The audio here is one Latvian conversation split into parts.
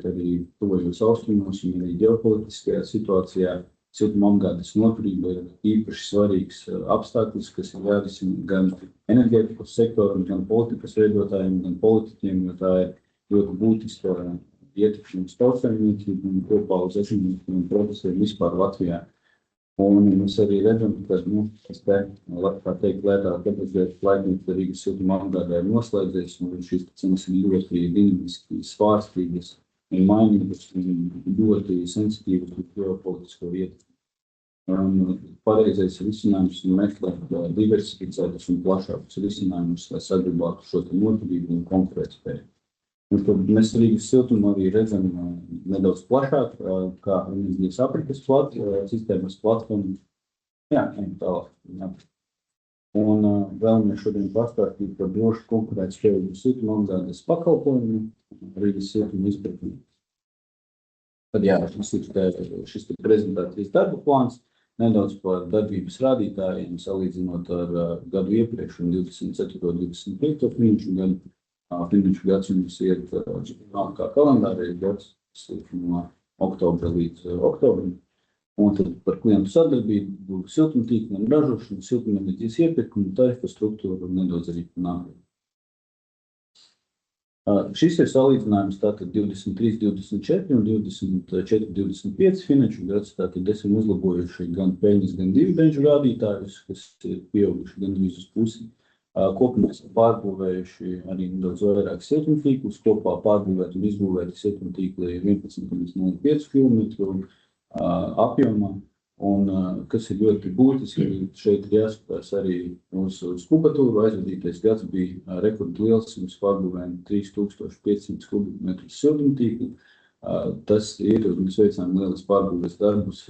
arī tuvajos austrumos un arī ģeopolitiskajā situācijā siltumapgādes noturība ir īpaši svarīgs apstākļus, kas ir jārisina gan enerģētikas sektoram, gan politikas veidotājiem, gan politiķiem, jo tā ir ļoti būtiska ietekme uz tautssaimniecību un kopā uz ekonomiskiem procesiem vispār Latvijā. Un mēs arī redzam, ka, kā teikt, lētāk apgādāt laikmetā Rīgas siltumapgādē ir noslēdzies, un šīs cenas ir ļoti dinamiski svārstīgas un mainīgas un ļoti sensitīvas uz ģeopolitisko ietekmi. Pareizais risinājums ir meklēt diversificētus un plašākus risinājumus, lai saglabātu šo noturību un konkurētspēju. Un tad mēs Rīgas siltumu arī redzam nedaudz plašāk, kā enerģijas aprītes sistēmas platformu. Tālāk. Un vēlamies šodien pastāstīt par drošu konkurētspēju siltumapgādes pakalpojumu Rīgas siltuma izpratnē. Tad šis ir prezentācijas darba plāns, nedaudz par darbības rādītājiem, salīdzinot ar gadu iepriekš un 24. 25. finanšu gadu. Finanšu gads mums iet kā kalendārai gads, no oktobra līdz oktobrim. Un tad par klientu sadarbību, siltumtīkliem, ražošanu, siltumenerģijas iepirkumu, tarifu struktūru un nedaudz arī nākotnē. Šis ir salīdzinājums tātad 23, 24 un 24, 25 finanšu gads, tātad esam uzlabojuši gan peļņas, gan dividendžu rādītājus, kas ir pieauguši gan uz pusi. Kopumā esam pārbūvējuši arī nedaudz vairāk siltumtīklus, kopā pārbūvēt un izbūvēt siltumtīkli 11,05 km apjomā. Un, kas ir ļoti būtiski, šeit ir jāskatās arī uz kubatūru. Aizvadītais gads bija rekordliels, mums pārbūvējam 3500 kubikmetrus siltumtīklu. Tas ir, un mēs veicām lielas pārbūves darbus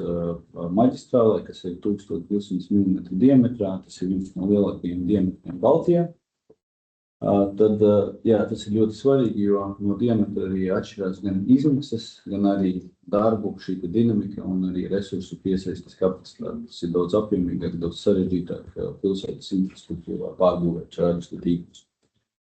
maģistrālē, kas ir 1200 mm diametrā, tas ir viens no lielākajiem diametriem Baltijā. Tad, tas ir ļoti svarīgi, jo no diametra arī atšķirās gan izmaksas, gan arī darbu, šī dinamika un arī resursu piesaistes kapacitāte. Tas ir daudz apjomīgāk, daudz sarežģītāk pilsētas infrastruktūrā pārbūvēt šādus tīklus.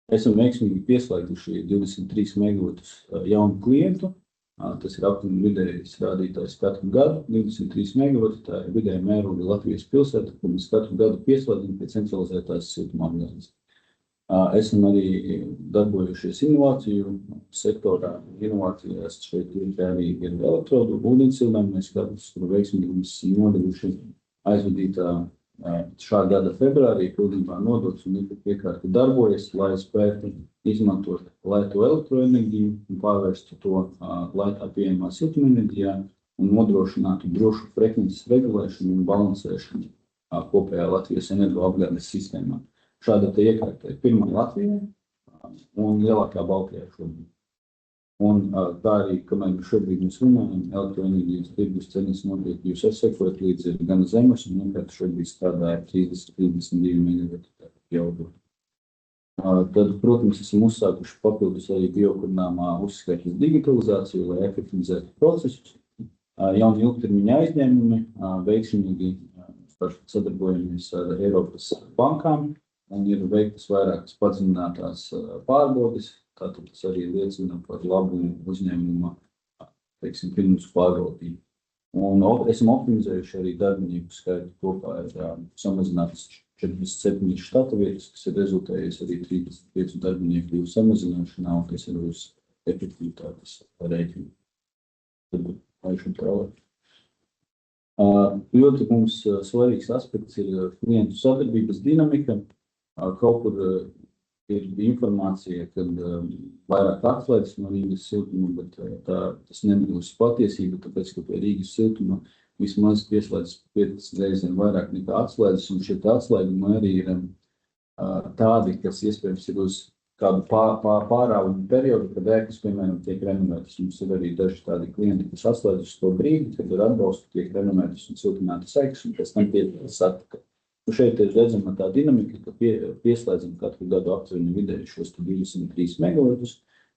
Esam veiksmīgi pieslēguši 23 megavatus jaunu klientu. Tas ir aptuveni vidējais rādītājs katru gadu, 23 megavati, tā ir vidēja mēroga Latvijas pilsēta, kur mēs katru gadu pieslēdzam pie centralizētās siltumapgādes. Esam arī darbojušies inovāciju sektorā. Inovācijās šeit arī ir elektrodu ūdensildām. Mēs katrs tur veiksmīgi esam nodevuši aizvadītā šā gada februārī, pilnībā nodots un iekārta darbojas, lai spētu izmantot lētu elektroenerģiju un pārvērstu to lētā pieejamā siltumenerģijā un nodrošinātu drošu frekvences regulēšanu un balansēšanu kopējā Latvijas energoapgādes sistēmā. Šāda te iekārta ir pirmā Latvijā un lielākā Baltijā šobrīd. Un tā arī, kamēr mēs šobrīd runājam, elektroenerģijas tirgus cenas noteikti jūs sekojat līdz ir gan zemes, un vienkārši šobrīd strādā 30-32 megavati pieaugot. Tad, protams, esam uzsākuši papildus arī biokurnāmā uzskaitas digitalizāciju, lai efektivizētu procesus. Jauni ilgtermiņa aizņēmumi, veiksmīgi sadarbojamies ar Eiropas bankām un ir veiktas vairākas padziļinātās pārbaudes. Tātad tas arī liecina par labu uzņēmuma, pirms pārvaldību. Un esam optimizējuši arī darbinieku skaitu kopā ir samazināts 47 štata vietas, kas ir rezultējies arī 35 darbinieku samazināšanā, un tas ir uz efektivitātes rēķinu. Tad aišam tālāk. Ļoti mums svarīgs aspekts ir klientu sadarbības dinamika. Kaut kur ir informācija, kad vairāk atslēdzas no Rīgas siltuma, bet tas nebūs patiesība, tāpēc, ka pie Rīgas siltuma vismaz pieslēdzas 15 reizēm vairāk nekā atslēdzas, un šie atslēgumi arī ir tādi, kas iespējams ir uz kādu pārāvumu periodu, kad ēkas, piemēram, tiek renovētas. Mums ir arī daži tādi klienti, kas atslēdzas to brīdi, kad ar atbalstu tiek renovētas un siltinātas ēkas, un pēc tam piedalās atpakaļ. Šeit ir redzama tā dinamika, ka pieslēdzam katru gadu aptuveni vidēji šos 23 megavatus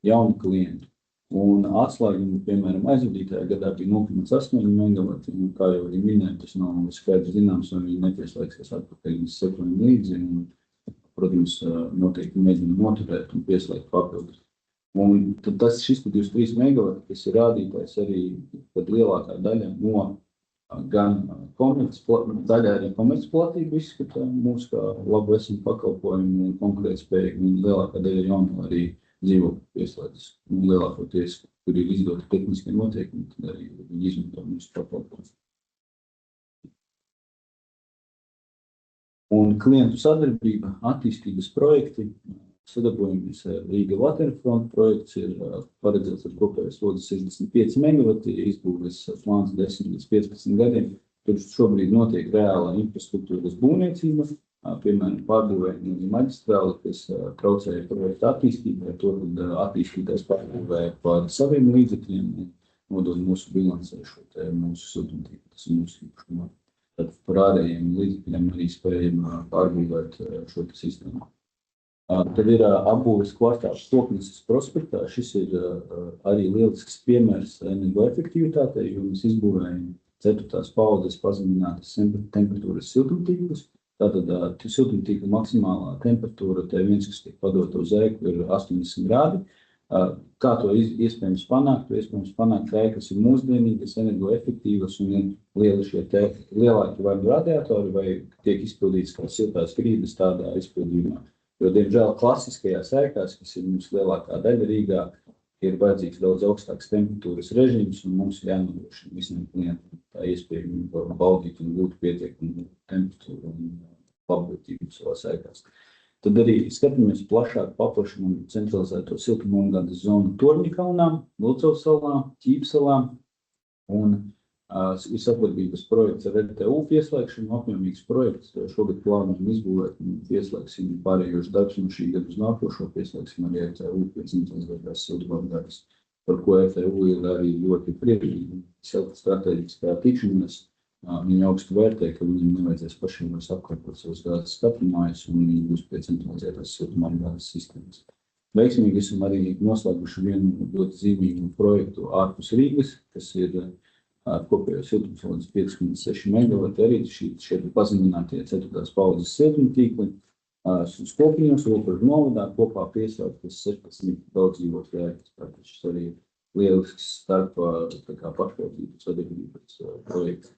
jaunu klientu. Un atslēgumi, piemēram, aizvadītajā gadā bija 0,8 megavati, un kā jau arī minēju, tas nav skaidrs zināms, un viņi nepieslēgsies atpakaļ, mēs sekojam līdzi, un, protams, noteikti mēģinam noturēt un pieslēgt papildus. Un tad šis 23 megavati, kas ir rādītājs arī, kad lielākā daļa no gan daļā arī komercplatība izskata mūsu kā labu esmu pakalpojumu un konkurētspējīgi, un lielākā daļa jauno arī dzīvokļu pieslēdzas. Un lielākoties, kur ir izdoti tehniskie noteikumi, tad arī viņi izmanto mūsu pakalpojumu. Un klientu sadarbība, attīstības projekti, sadarbojamies ar Rīga Waterfront projekts, ir paredzēts ar kopējas slodzi 65 megavati, izbūves plāns 10 līdz 15 gadiem. Tur šobrīd notiek reāla infrastruktūras būvniecība, piemēram, pārbūvēja maģistrāli, kas traucēja projektu attīstībai, to tad attīstītājs pārbūvēja par saviem līdzekļiem un nodod mūsu bilancē šo te mūsu siltumtīklu, tas ir mūsu īpašumā. Tad par ārējiem līdzekļiem arī spējam pārbūvēt šo te sistēmu. Tad ir apbūves kvartāls Stokneses prospektā. Šis ir arī lielisks piemērs energoefektivitātei, jo mēs izbūvējam 4. paudzes pazeminātas temperatūras siltumtīklus. Tātad siltumtīkla maksimālā temperatūra T1, kas tiek padota uz ēku, ir 80 grādi. Kā to iespējams panākt? To iespējams panākt ēkas ir mūsdienīgas, energoefektīvas un ir lieli šie lielāki vai radiatori vai tiek izpildīts kā siltās grīdas tādā izpildījumā. Jo, diemžēl, klasiskajās ēkās, kas ir mums lielākā daļa Rīgā, ir vajadzīgs daudz augstāks temperatūras režīms, un mums ir jānodrošina visiem klientiem tā iespējami baudīt un gūt pietiekumu temperatūru un labvēlību savās ēkās. Tad arī skatāmies plašāk, paplašinām centralizēto siltumapgādes zonu Torņakalnā, Lucavas salā, Ķīpsalā, un ir sadarbības projekts ar RTU pieslēgšanu, apjomīgs projekts. Šogad plānojam izbūvēt un pieslēgsim pārējošs darbs no šī gada uz nākošo, pieslēgsim arī RTU pie centralizētās siltumapgādes, par ko RTU ir arī ļoti priekšīgi, strateģiskā tikšanās. Viņi augstu vērtē, ka viņiem nevajadzēs pašiem vairs apkalpot savas gāzes skatumājas un viņi būs pie centralizētās siltumapgādes sistēmas. Veiksmīgi esam arī noslēguši vienu ļoti zīmīgu projektu ārpus Rīgas, kas ir kopējo siltumslodzes 5,6 megavati, arī šie pazeminātie 4. paudzes siltumtīkli. Skopiņos, Vilpuru novadā kopā piesauktas 16 daudz dzīvokļu ēkas. Tātad šis arī lielisks starp pašvaldību sadarbības projekts.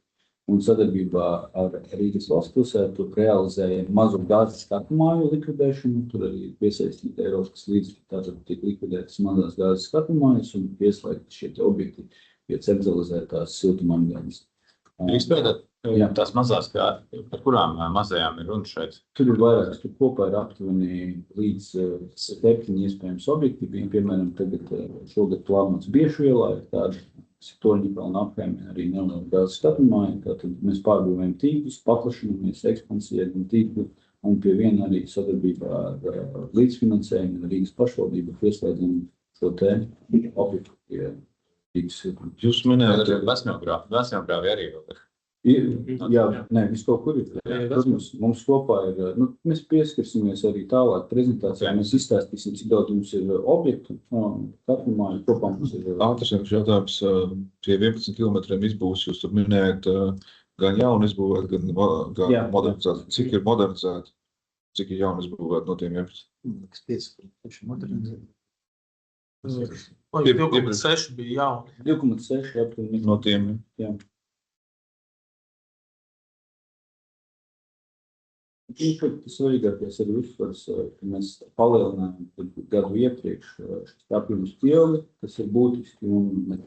Un sadarbībā ar Rīgas valsts pilsētu realizējam mazu gāzes skatumāju likvidēšanu. Tur arī piesaistīta Eiropas līdzekļi, tātad tiek likvidētas mazās gāzes skatumājas un pieslēgti šie objekti pie centralizētās siltumapgādes. Izpētāt tās mazās, par kurām mazajām ir runa šeit? Tur ir vairākas, tur kopā ir aptuveni līdz 7 iespējams objekti. Piemēram, tagad šogad plānots Biešu ielā ir tāda Torņakalna apkaimē arī neliela gāzes skatumāja. Tātad mēs pārbūvējam tīklus, paplašinamies, ekspansējam tīklu un pie viena arī sadarbībā ar līdzfinansējumu Rīgas pašvaldību pieslēdzam šo te objektu pie Jūs minējāt, Vesņogrāvi arī vēl. Jā, nē, viss kaut kur ir. Mums kopā ir, mēs pieskarsimies arī tālāk prezentācijā, mēs izstāstīsim, cik daudz mums ir objektu, katru māju kopā mums ir. Interesants jautājums, tie 11 kilometriem izbūs, jūs tur minējāt gan jaunu izbūvēt, gan modernizēt. Cik ir modernizēt, cik ir jaunu izbūvēt no tiem 11? 5 modernizēt. 2,6 bija jauni. 2,6 aptuveni. No tiem, jā. Tas svarīgākais ir uzsvars, ka mēs palielinājām gadu iepriekš šis apjoms pieauga, kas ir būtiski un mēs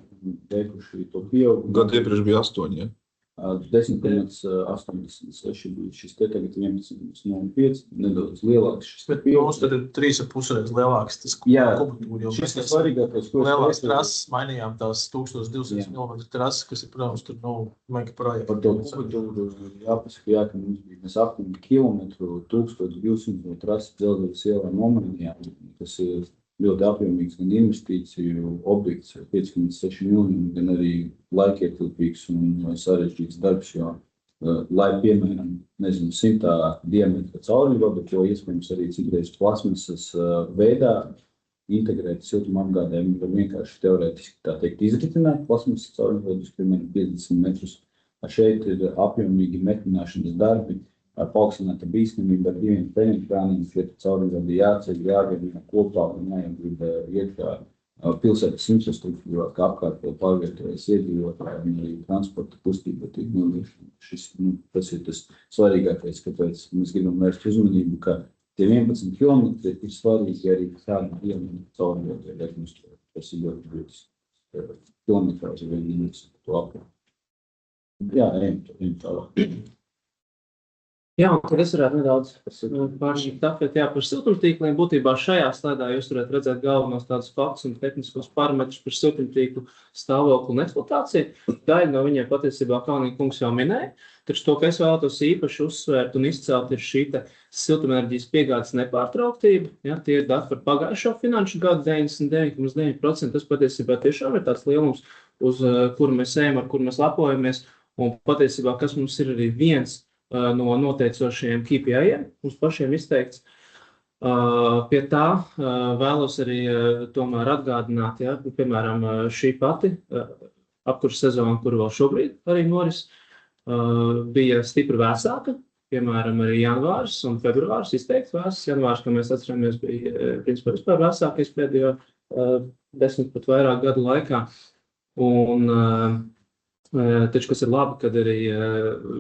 veikuši to pieaugumu. Gadu iepriekš bija 8, ja? 10,86 bija šis te tagad 11,05, nedaudz lielāks šis te pieaugums. Tad ir 3,5 reiz lielāks tas kubatūra, jo šis ir svarīgākais, ko lielāks trases mainījām tās 1200 km trases, kas ir, protams, tur mega projekti. Par to kubatūru jāpasaka, ka mums bija, mēs apmēram kilometru 1200 trases dzelzceļa ielā nomainījām, kas ir ļoti apjomīgs gan investīciju objekts, 5,6 miljoni, gan arī laikietilpīgs un sarežģīts darbs, jo, lai, piemēram, 100 diametra caurvadu, ko iespējams arī citreiz plasmasas veidā integrēt siltumapgādē, var vienkārši teorētiski tā teikt izritināt plasmasas caurvadus, piemēram, 50 metrus. Šeit ir apjomīgi metināšanas darbi, paaugstināta bīstamība ar 2 peļņkrāniem, šie caurvadi jāceļ, jāgadina kopā un jāiegrib iekšā pilsētas infrastruktūrā, kā apkārt pārvietojas iedzīvotāji un arī transporta kustība tiek nodrošināta. Tas ir tas svarīgākais, kāpēc mēs gribam vērst uzmanību, ka tie 11 kilometri ir svarīgi arī kādu dienu caurvietoju rekonstruēt. Tas ir ļoti būtisks kilometrāžu vienības to apkārt. Jā, ejam tālāk. Jā, un tad es varētu nedaudz pāršķirt tapēt, par siltumtīkliem. Būtībā šajā slaidā jūs varētu redzēt galvenos tādus faktus un tehniskos parametrus par siltumtīklu stāvokli un eksploatāciju. Daļa no viņiem patiesībā Kalniņa kungs jau minēja, taču to, ka es vēlētos īpaši uzsvērt un izcelt, ir šī siltumenerģijas piegādes nepārtrauktība. Ja, tie ir dati par pagājušo finanšu gadu 99,9%. Tas patiesībā tiešām ir tāds lielums, uz kuru mēs ejam, ar kuru mēs lepojamies. Un patiesībā, kas mums ir arī viens no noteicošajiem KPI-iem, mums pašiem izteikts. Pie tā vēlos arī tomēr atgādināt, ja, piemēram, šī pati apkurss sezona, kuru vēl šobrīd arī noris, bija stipri vēsāka, piemēram, arī janvārs un februārs izteikts vēsas. Janvārs, kā mēs atceramies, bija principā vispār vēsākais pēdējo 10 pat vairāk gadu laikā. Un taču, kas ir labi, kad arī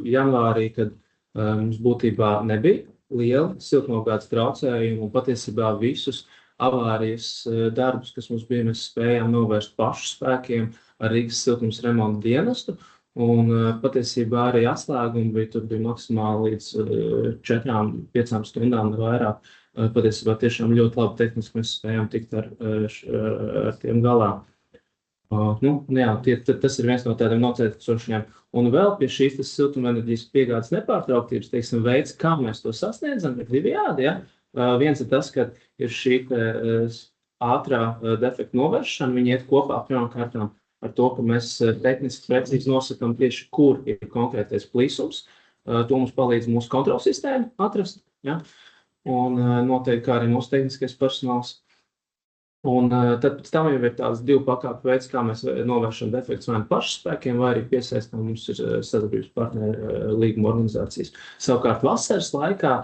janvārī, kad mums būtībā nebija liela siltumapgādes traucējumi un patiesībā visus avārijas darbus, kas mums bija, mēs spējām novērst pašu spēkiem ar Rīgas siltums remonta dienestu. Un patiesībā arī atslēgumi bija, tur bija maksimāli līdz 4-5 stundām vairāk. Patiesībā tiešām ļoti labi tehniski mēs spējām tikt ar tiem galā. Jā, tas ir viens no tādiem noteicošiem. Un vēl pie šīs siltumenerģijas piegādes nepārtrauktības, teiksim, veids, kā mēs to sasniedzam, ir divējādi. Ja? Viens ir tas, ka ir šī ātrā defekta novēršana, viņi iet kopā pirmkārtām ar to, ka mēs tehniski precīzi nosakam tieši, kur ir konkrētais plīsums. To mums palīdz mūsu kontrolsistēma atrast, ja? Un noteikti kā arī mūsu tehniskais personāls. Un tad pēc tam jau ir tāds 2 pakāpju veids, kā mēs novēršam defektus vai pašu spēkiem, vai arī piesaistām mums ir sadarbības partneru līguma organizācijas. Savukārt vasaras laikā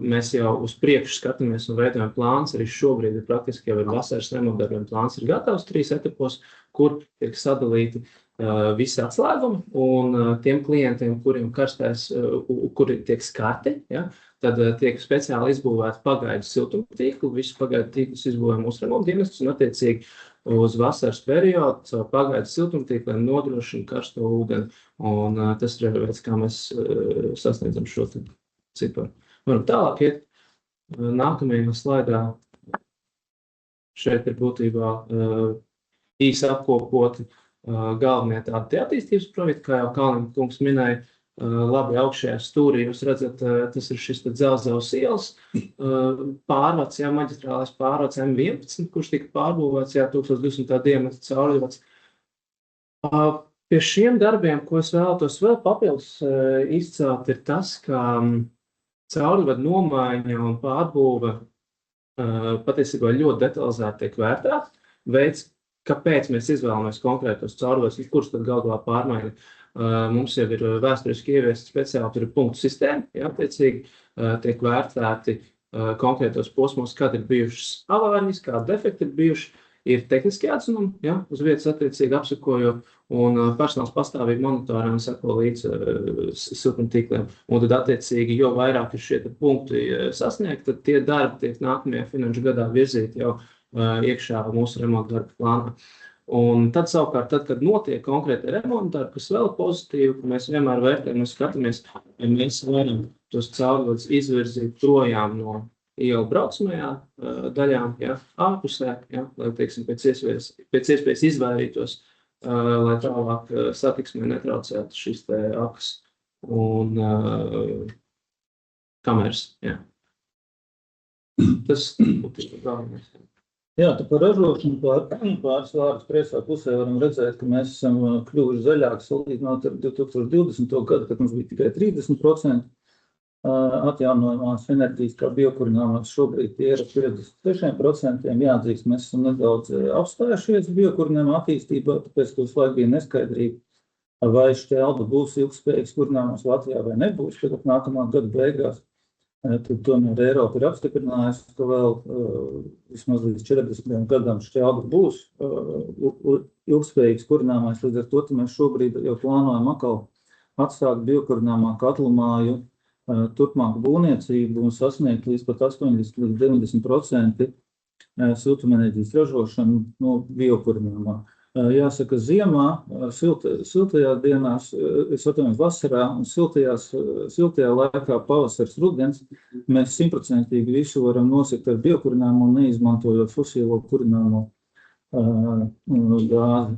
mēs jau uz priekšu skatāmies un veidojam plāns. Arī šobrīd ir praktiski jau ir vasaras remontdarbiem plāns ir gatavs 3 etapos, kur tiek sadalīti visi atslēgumi un tiem klientiem, kuriem karstais, kuri tiek skarti, ja, tad tiek speciāli izbūvēti pagaidu siltumtīkli, visu pagaidu tīklus izbūvē mūsu remonta dienestus un attiecīgi uz vasaras periodu caur pagaidu siltumtīkliem nodrošina karsto ūdeni. Un tas ir veids, kā mēs sasniedzam šo ciparu. Varam tālāk iet. Nākamajā slaidā šeit ir būtībā īsi apkopoti galvenie tādi attīstības projekti, kā jau Kalniņa kungs minēja. Labi, augšējā stūrī jūs redzat, tas ir šis Dzelzavas ielas pārvads, jā, maģistrālais pārvads M11, kurš tika pārbūvēts, jā, 1200 diametra caurvads. Pie šiem darbiem, ko es vēlētos vēl papildus izcelt, ir tas, ka caurvadu nomaiņa un pārbūve patiesībā ļoti detalizēti tiek vērtēta. Veids, kāpēc mēs izvēlamies konkrētos caurvadus, kurus tad galvā pārmaiņa. Mums jau ir vēsturiski ieviesta speciāli, tur ir punktu sistēma, ja, attiecīgi tiek vērtēti konkrētos posmos, kad ir bijušas avārijas, kādi defekti ir bijuši, ir tehniski atzinumi, ja, uz vietas attiecīgi apsakojot, un personāls pastāvīgi monitorē un seko līdz siltumtīkliem. Un tad attiecīgi, jo vairāk ir šie punkti sasniegti, tad tie darbi tiek nākamajā finanšu gadā virzīti jau iekšā mūsu remonta darba plānā. Un tad savukārt, kad notiek konkrēti remonta darbi, kas vēl pozitīvi, ka mēs vienmēr vērtējam un skatāmies, ja mēs varam tos caurvadus izvirzīt projām no ielu braucamajā daļām, ja, ārpusē, ja, lai, teiksim, pēc iespējas izvairītos, lai tālāk satiksmē netraucētu šīs te akas un kameras. Ja. Tas būtu galvenais. Jā, tā par ražošanu pāris vārdus priekšā pusē varam redzēt, ka mēs esam kļuvuši zaļāki salīdzinot ar 2020. gadu, kad mums bija tikai 30% atjaunojamās enerģijas kā biokurināmās. Šobrīd tie ir 56%. Jāatzīst, mēs esam nedaudz apstājušies biokurināmā attīstībā, tāpēc, ka uz laiku bija neskaidrība. vai šķelba būs ilgspējīgs kurināmais Latvijā vai nebūs, tad nākamā gada beigās. Tad tomēr Eiropa ir apstiprinājusi, ka vēl vismaz līdz 40 gadam šķelba būs ilgspējīgs kurināmais. Līdz ar to mēs šobrīd jau plānojam atkal atsākt biokurināmā katlamāju turpmāku būvniecību un sasniegt līdz pat 80–90% siltumenerģijas ražošanu no biokurināmā. Jāsaka, ziemā, siltajā dienās, vasarā un siltajā laikā pavasars rudens, mēs 100% visu varam nosegt ar biokurināmo un neizmantojot fosīlo kurināmo gāzi.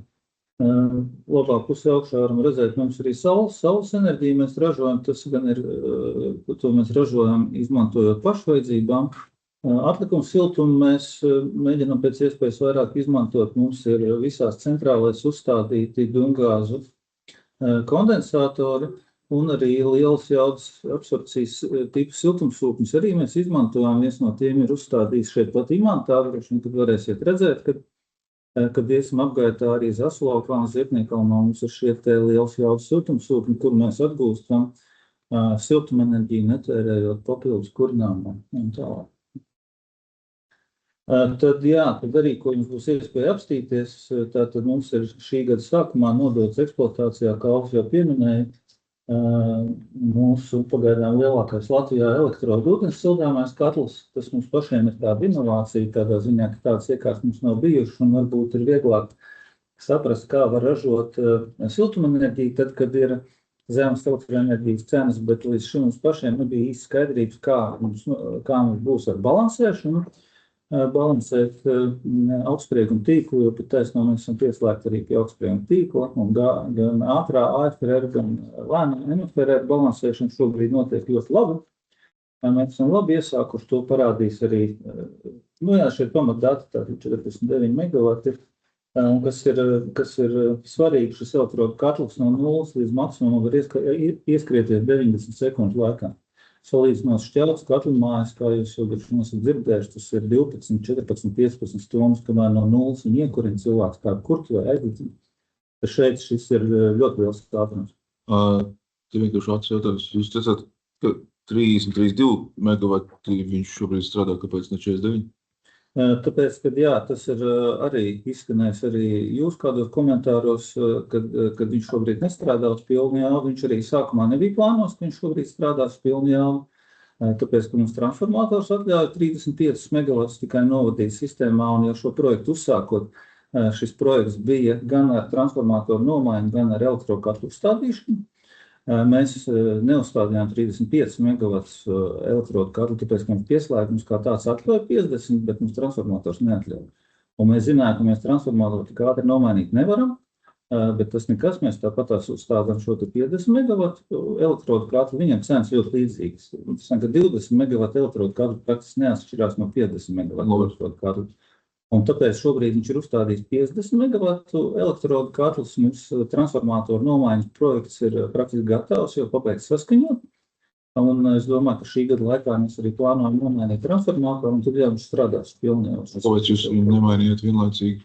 Labā pusē augšā varam redzēt, mums arī saules enerģiju mēs ražojam, tas gan ir, to mēs ražojam izmantojot pašvajadzībām. Atlikums siltumu mēs mēģinām pēc iespējas vairāk izmantot. Mums ir visās centrālēs uzstādīti dūmgāzu kondensatori un arī lielas jaudas absorpcijas tipu siltumsūkņus. Arī mēs izmantojām, viens no tiem ir uzstādījis šeit pat Imantā, kad varēsiet redzēt, kad iesim apgaitā arī Zasulaukā un Ziepniekalnā mums ir šie te lielas jaudas siltumsūkņi, kur mēs atgūstam siltumenerģiju netērējot papildus kurināmā un tālāk. Tad arī, ko jums būs iespēja apstīties, tātad mums ir šī gada sākumā nodots eksploatācijā, kā Alfs jau pieminēja, mūsu pagaidām lielākais Latvijā elektroūdens sildāmais katls. Tas mums pašiem ir tāda inovācija, tādā ziņā, ka tādas iekārtas mums nav bijušas un varbūt ir vieglāk saprast, kā var ražot siltumenerģiju, tad, kad ir zemes elektroenerģijas cenas, bet līdz šim mums pašiem nebija īsti skaidrības, kā mums būs ar balansēšanu. Balansēt augstsprieguma tīklu, jo pat taisnā mēs esam pieslēgti arī pie augstsprieguma tīkla, un gan ātrā AFRR, gan lēnā MFRR balansēšana šobrīd notiek ļoti labi. Mēs esam labi iesākuši, to parādīs arī, šeit pamatdati, tātad 49 megavati, kas ir svarīgi, šis elektrodu katls no 0 līdz maksimumam var ieskrieties 90 sekundu laikā. Salīdzinot šķeltas katlamājas, kā jūs jau esat dzirdējuši, tas ir 12, 14, 15 stundas, kamēr no 0 un iekurina cilvēks kā kurti vai aizlicina. Šeit šis ir ļoti liels ātrums. Te vienkārši atsjautājums, jūs teicāt, ka 32 megavati viņš šobrīd strādā, kāpēc ne 49? Tāpēc, tas ir arī izskanējis arī jūs kādos komentāros, kad viņš šobrīd nestrādā uz pilnu jaudu. Viņš arī sākumā nebija plānos, ka viņš šobrīd strādās uz pilnu jaudu. Tāpēc, ka mums transformators atļauj 35 megavatus tikai novadīt sistēmā, un jau šo projektu uzsākot, šis projekts bija gan ar transformatoru nomaiņu, gan ar elektrokatlu uzstādīšanu. Mēs neuzstādījām 35 megavatus elektrodu katlu, tāpēc, ka mums pieslēgums kā tāds atļauj 50, bet mums transformators neatļauj. Un mēs zinājām, ka mēs transformatoru tik ātri nomainīt nevaram, bet tas nekas, mēs tāpatās uzstādām šo 50 megavatu elektrodu katlu, viņam cenas ļoti līdzīgas. Tas ka 20 megavatu elektrodu katlu praktiski neatšķirās no 50 megavatu elektrodu katlu. Un tāpēc šobrīd viņš ir uzstādījis 50 megavatu elektrodu katlus. Mums transformatoru nomaiņas projekts ir praktiski gatavs, jau pabeigts saskaņot. Un es domāju, ka šī gada laikā mēs arī plānojam nomainīt transformatoru, un tad jau viņš strādās pilnībā. Kāpēc jūs nemainījāt vienlaicīgi?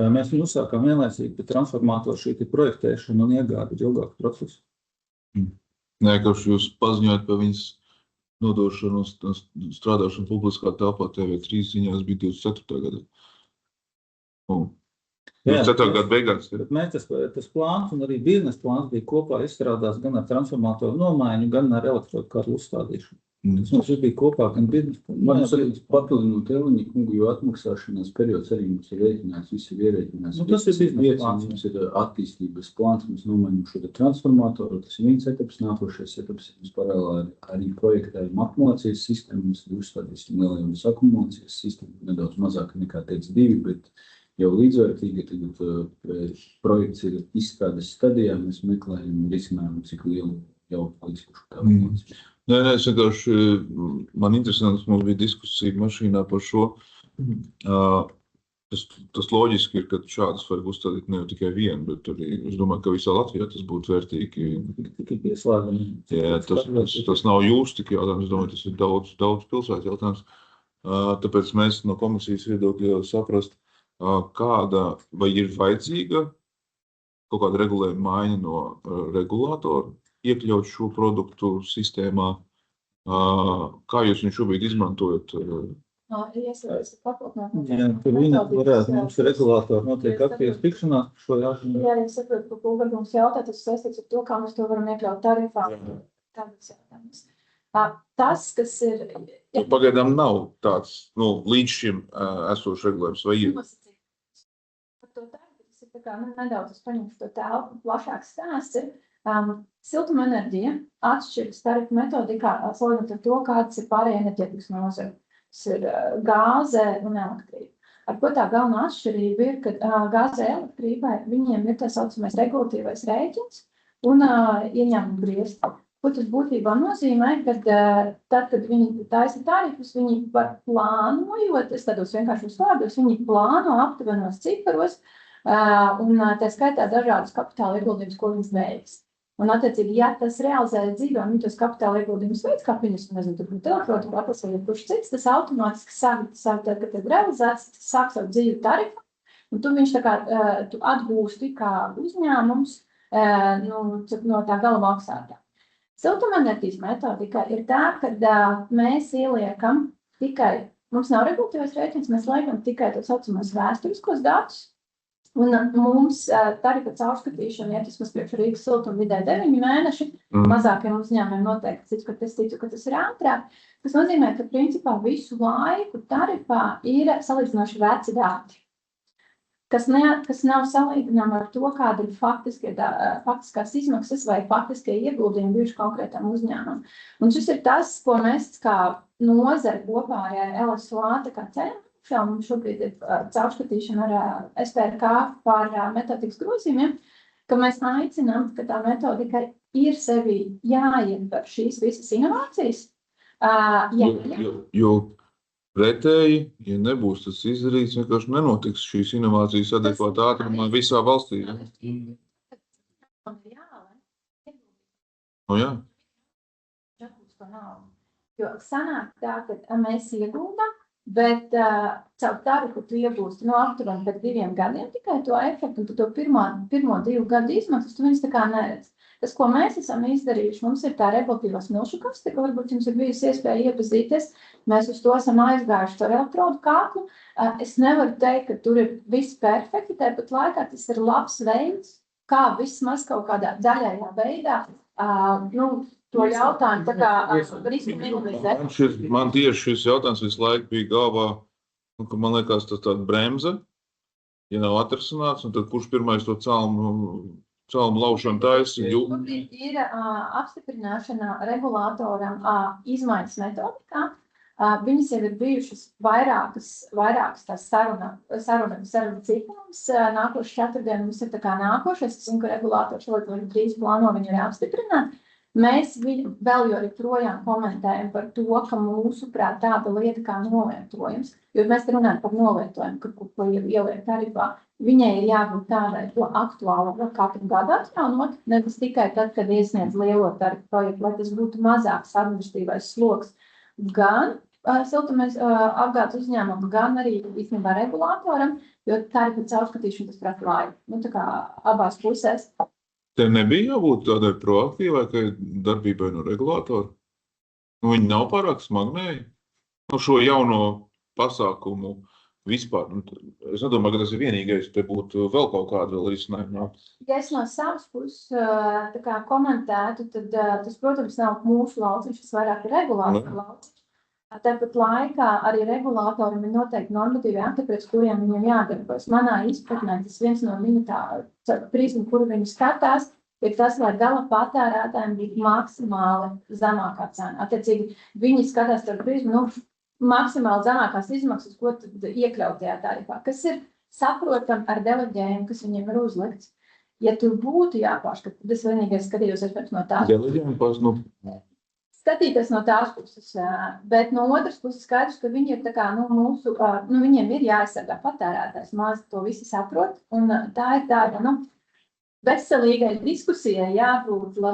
Mēs viņu uzsākām vienlaicīgi, bet transformatoru šī projektēšana un iegāde ir ilgāku procesu. Nē, ka jūs paziņojat par viņas nodošanu un strādāšanu publiskā telpā TV3 ziņās bija 24. gadā. 24. gada beigās. Mēs tas plāns un arī biznesa plāns bija kopā izstrādās gan ar transformatoru nomaiņu, gan ar elektrodu katlu uzstādīšanu. Tas mums bija kopā gan biznesa plāns. Man arī papildinot Eliņa kungu, jo atmaksāšanās periods arī mums ir rēķinājis, visi ir ierēķinājis. Tas ir biznesa plāns. Mums ir attīstības plāns, mums nomainam šo transformatoru, tas ir viens etaps, nākošais etaps ir paralēli arī projektējam akumulācijas sistēmu, mēs uzstādīsim lielajos akumulācijas sistēmu, nedaudz mazāk nekā teica 2, bet jau līdzvērtīgi, tagad projekts ir izstrādes stadijā, mēs meklējam risinājumu, cik lielu jau palīdzikuši tā akumulācijas. Nē, es vienkārši, man interesants, mums bija diskusija mašīnā par šo. Tas loģiski ir, ka šādas var uzstādīt ne jau tikai vienu, bet arī, es domāju, ka visā Latvijā tas būtu vērtīgi. Tikai pieslēgumi. Jā, tas nav jūs tik jautājums, es domāju, tas ir daudz pilsētu jautājums. Tāpēc mēs no komisijas viedokļa saprast, kāda vai ir vajadzīga kaut kāda regulējuma maiņa no regulātora, iekļaut šo produktu sistēmā. Kā jūs viņu šobrīd izmantojat? Jā, tur viņi varētu mums regulātori notiek aktīvas tikšanās par šo jautājumu. Jā, es saprotu, ka Kulgar mums jautā, tas saistīts ar to, kā mēs to varam iekļaut tarifā. Tādas jautājumas. Tas, kas ir... Pagaidām nav tāds, līdz šim esošs regulējums, vai ir? Par to tarifu, tas ir tā kā, nedaudz es paņemšu to telpu, plašāks stāsts ir. Siltumenerģija atšķiras tarifu metodikā, salīdzinot ar to, kādas ir pārējie enerģētikas nozari. Tas ir gāze un elektrība. Ar ko tā galvenā atšķirība ir, ka gāze elektrībai viņiem ir tā saucamais regulatīvais rēķins un ieņēmuma griezti. Ko tas būtībā nozīmē, kad tad, kad viņi taisa tarifus, viņi var plānojot, es tādos vienkāršos vārdos, viņi plāno aptuvenos ciparos un tā skaitā dažādas kapitāla ieguldījumus, ko viņas veiks. Un, attiecīgi, ja tas realizēja dzīvē, un viņi tos kapitāla ieguldījumus veids, kā viņus, nezinu, tur būtu elektrotu, atlas vai kurš cits, tas automātiski sāk, tad, kad ir realizēts, tas sāk savu dzīvi tarifu, un tu viņš tā kā, tu atgūsti kā uzņēmums no tā gala maksātā. Siltumenerģijas metodika ir tā, kad mēs ieliekam tikai, mums nav regulatīvais rēķins, mēs liekam tikai tos saucamos vēsturiskos datus, un mums tarifa caurskatīšana, ja tas mums priekš Rīgas siltuma vidē 9 mēneši, mazākiem uzņēmumiem noteikti, es ticu, ka tas ir ātrāk. Tas nozīmē, ka principā visu laiku tarifā ir salīdzinoši veci dati, kas nav salīdzinām ar to, kāda ir faktiskās izmaksas vai faktiskie ieguldījumi bijuši konkrētam uzņēmumam. Un šis ir tas, ko mēs kā nozare kopā ar LSOA cenām. Mums šobrīd ir caurskatīšana ar SPRK par metodikas grozījumiem, ka mēs aicinām, ka tā metodika ir sevi jāietver šīs visas inovācijas. Jo pretēji, ja nebūs tas izdarīts, vienkārši nenotiks šīs inovācijas adekvātā ātrumā visā valstī. Jā. Jo sanāk tā, ka mēs ieguldam, bet caur tarifu tu iegūsti aptuveni pēc 2 gadiem tikai to efektu, un tu to pirmo 2 gadu izmaksas, tu viņas tā kā neredz. Tas, ko mēs esam izdarījuši, mums ir tā regulatīvā smilšu kaste, ka varbūt jums ir bijusi iespēja iepazīties. Mēs uz to esam aizgājuši ar elektrodu kāklu. Es nevaru teikt, ka tur ir viss perfekti, tāpat laikā tas ir labs veids, kā vismaz kaut kādā daļējā veidā, to jautājumu tā kā risku minimizēt. Man tieši šis jautājums visu laiku bija galvā, ka man liekas tas tāda bremze, ja nav atrasināts, un tad kurš pirmais to celmu laušanu taisa? Ir apstiprināšana regulātoram izmaiņas metodikā. Viņas jau ir bijušas vairākas tās saruna ciklums. Nākošais 4 dienu mums ir tā kā nākošais. Es zinu, ka regulātors ļoti drīz plāno viņu arī apstiprināt. Mēs vēl joprojām komentējam par to, ka mūsuprāt tāda lieta kā novietojums, jo mēs runājam par novietojumu, ko ieliek tarifā, viņai ir jābūt tādai aktuāla katru gadu atjaunot, nevis tikai tad, kad iesniedz lielo tarifu projektu, lai tas būtu mazāks administratīvais sloks gan siltumes apgādes uzņēmumam, gan arī īstenībā regulātoram, jo tarifu caurskatīšana tas prasa laiku. Tā kā abās pusēs. Te nebija jābūt tādai proaktīvai, ka darbībai no regulātora? Viņi nav pārāk smagnēji? Šo jauno pasākumu vispār. Es nedomāju, ka tas ir vienīgais, te būtu vēl kaut kāda risinājuma. Ja es no savas puses komentētu, tad tas, protams, nav mūsu lauciņš, tas vairāk ir regulātora lauciņš. Tāpat laikā arī regulātoram ir noteikti normatīvi akti, pēc kuriem viņiem jādarbojas. Manā izpratnē tas viens no viņu tā prizmu, kuru viņi skatās, ir tas, lai gala patērētājiem būtu maksimāli zemākā cena. Attiecīgi, viņi skatās ar prizmu, maksimāli zemākās izmaksas, ko tad iekļaut tajā tarifā, kas ir saprotam ar deleģējumu, kas viņiem ir uzlikts. Ja tur būtu jāpārskata, tad es vienīgais skatījos no tās. Skatīties no tās puses, bet no otras puses skaidrs, ka viņi ir tā kā, viņiem ir jāaizsargā patērētājs, maz to visi saprot, un tā ir tāda, veselīgai diskusijai jābūt, lai,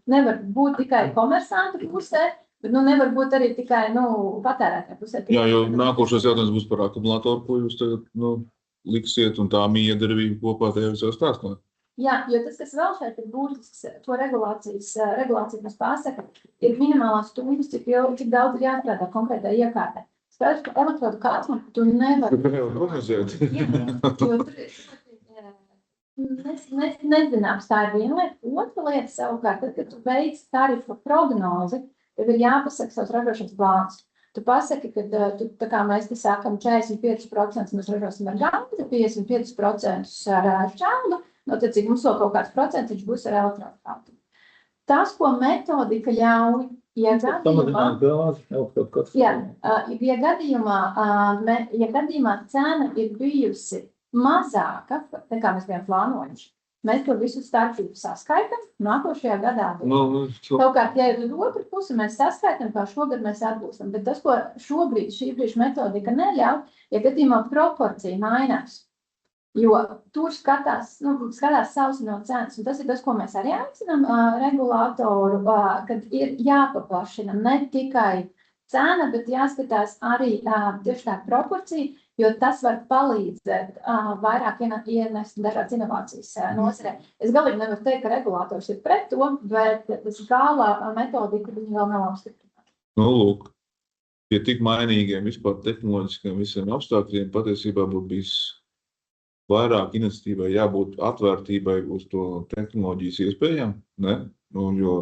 nevar būt tikai komersanta pusē, bet, nevar būt arī tikai, patērētāja pusē. Jā, jo nākošais jautājums būs par akumulātoru, ko jūs tagad, liksiet, un tā miedarbība kopā tajā visā stāstā. Jā, jo tas, kas vēl šeit ir būtisks, to regulācija mums pasaka, ir minimālās stundas, cik daudz ir jāstrādā konkrētā iekārtā. Skaidrs, ka elektrodu katlu tu nevari. Jo tur nezināms, tā ir viena lieta. Otra lieta savukārt, tad, kad tu veic tarifu prognozi, tev ir jāpasaka savs ražošanas plāns. Tu pasaki, ka tā kā mēs te sākam 45% mēs ražosim ar gāzi, 55% ar šķeldu, cik mums vēl kaut kāds procentiņš būs ar elektrodu. Tas, ko metodika ļauj, ja gadījumā cena ir bijusi mazāka, nekā mēs bijām plānojuši, mēs to visu starpību saskaitam, nākošajā gadā. Savukārt, ja ir uz otru pusi, mēs saskaitam, kā šogad mēs atgūstam. Bet tas, ko šobrīd šī brīža metodika neļauj, ja gadījumā proporcija mainās. Jo tur skatās savs no cenas. Un tas ir tas, ko mēs arī aicinām regulātoru, kad ir jāpaplašina ne tikai cena, bet jāskatās arī tieši tā proporcija, jo tas var palīdzēt vairāk ienest dažādas inovācijas nozarē. Es galīgi nevaru teikt, ka regulātors ir pret to, bet tas gala metodika viņi vēl nav apstiprināta. Nu, lūk, ja tik mainīgiem vispār tehnoloģiskiem visiem apstākļiem patiesībā būtu bijis vairāk iniciatīvai, jābūt atvērtībai uz to tehnoloģijas iespējām, ne? Nu, jo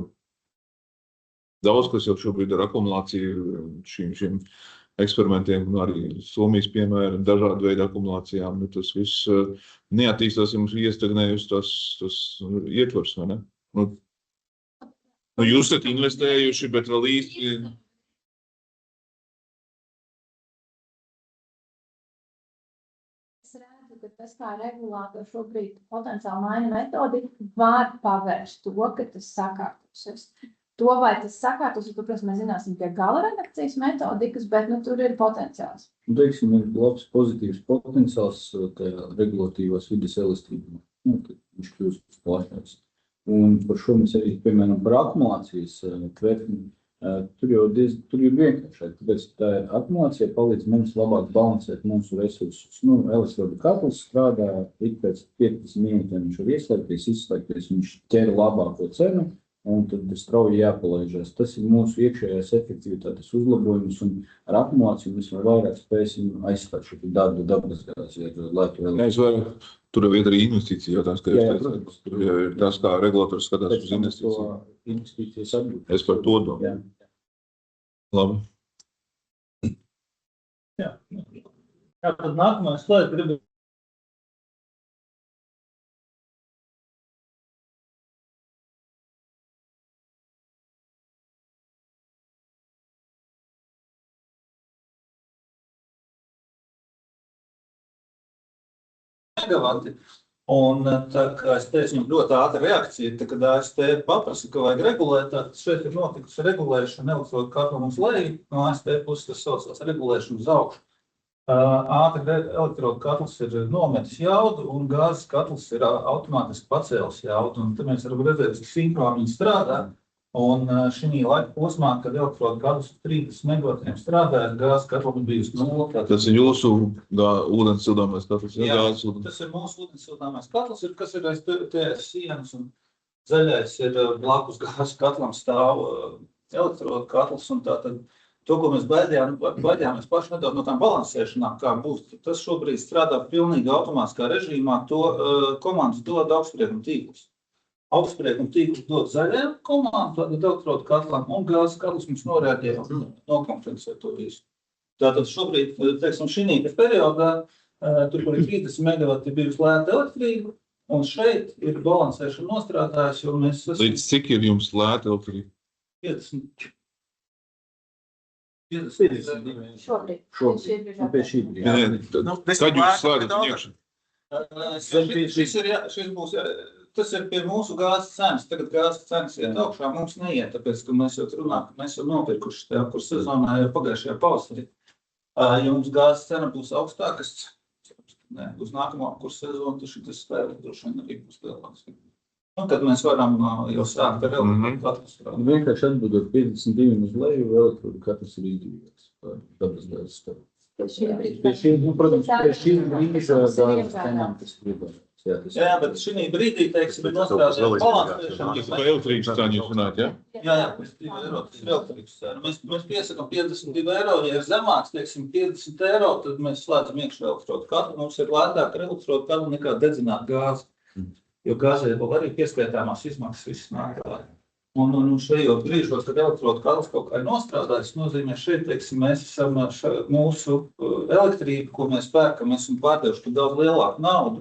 daudz, kas jau šobrīd ar akumulāciju šīm eksperimentiem, arī Somijas piemēra, dažādu veidu akumulācijām, nu, tas viss neattīstās, ja mums iestagnējusi tas ietvars, vai ne? Nu, jūs esat investējuši, bet vēl īsti... Es redzu, ka tas, kā regulātori šobrīd potenciāli maina metodi, var pavērst to, ka tas sakārtosies. To, vai tas sakārtos, protams, mēs zināsim pie gala redakcijas metodikas, bet tur ir potenciāls. Teiksim, ir labs pozitīvs potenciāls tajā regulatīvās vides elastībā. Viņš kļūst plašāks. Un par šo mēs arī, piemēram, par akumulācijas tvertni. Tur ir vienkāršāk, tāpēc tā akumulācija palīdz mums labāk balansēt mūsu resursus. Elektrodu katls strādā ik pēc 15 minūtēm, viņš var ieslēgties, izslēgties, viņš ķer labāko cenu. Un tad strauji jāpalaižās. Tas ir mūsu iekšējās efektivitātes uzlabojums, un ar akumulāciju mēs vairāk spēsim aizstāt šo darbu dabasgāzi ar lētu elektrību. Tur jau ir arī investīcija, tas, ka tur jau ir tas, kā regulators skatās uz investīciju. Investīcijas atbūt. Es par to domāju. Labi. Jā, tad nākamais slaids gribu. Megavati. Un tā kā es teicu, ļoti ātra reakcija, tā, kad AST paprasa, ka vajag regulēt, tad šeit ir notikusi regulēšana elektrodu katlam uz leju, no AST puses tas saucās regulēšana uz augšu. Ātri elektrodu katls ir nometis jaudu un gāzes katls ir automātiski pacēlis jaudu. Un tad mēs varam redzēt, cik sinhroni viņi strādā. Un šī laika posmā, kad elektrodu katls 30 megavatiem strādāja, gāzes katlam ir bijusi 0. Tas ir jūsu ūdens sildāmais katls? Jā, tas ir mūsu ūdens sildāmais katls, kas ir aiz TS sienas, un zaļais ir blakus gāzes katlam stāv elektrodu katls. Un tātad to, ko mēs baidījāmies paši nedaudz no tām balansēšanām, kā būs, tas šobrīd strādā pilnīgi automātiskā režīmā, to komandas dod augstsprieguma tīklus. Augstsprieguma tīklus dod zaļajam komandu, tad elektrodu katlam, un gāzes katls mums norēģē un nokompensē to visu. Tātad šobrīd, teiksim, šī periodā, tur, kur ir 30 megavati, ir bijusi lēta elektrība, un šeit ir balansēšana nostrādājusi, jo mēs esam... Līdz cik ir jums lēta elektrība? 50. Šobrīd. Pie šī brīža. Kad jūs slēgat iekšā? Tas ir pie mūsu gāzes cenas. Tagad gāzes cenas iet augšā, mums neiet, tāpēc, ka mēs jau runājam, ka mēs jau nopirkuši tajā, kur sezonā jau pagājušajā pavasarī. Ja mums gāzes cena būs augstākas, uz nākamo kurs sezonu, tad tas spēle droši vien arī būs lielāks. Un tad mēs varam jau sākt ar elektrodu katrs. Vienkārši atbildot 52 uz leju, elektrodu katrs ir izdevīgs. Dabasgāzes starp. Pie šī brīža gāzes cenām tas ir iedārās. Jā, bet šī brīdī, teiksim, ir nostrādājums balansēšana. Tas par elektrības cenu jūs runājat, ja? Jā, 52 eiro, tas ir elektrības cena. Mēs piesakam 52 eiro, ja ir zemāks, teiksim, 50 eiro, tad mēs slēdzam iekšā elektrodu katlu. Mums ir lētāk ar elektrodu katlu nekā dedzināt gāzi, jo gāzē vēl arī pieskaitāmās izmaksas viss nāk tā. Un šajos brīžos, kad elektrodu katls kaut kā ir nostrādājis, nozīmē šeit, teiksim, mēs esam mūsu elektrību, ko mēs pērkam, mēs esam pārdevuši par daudz lielāku naudu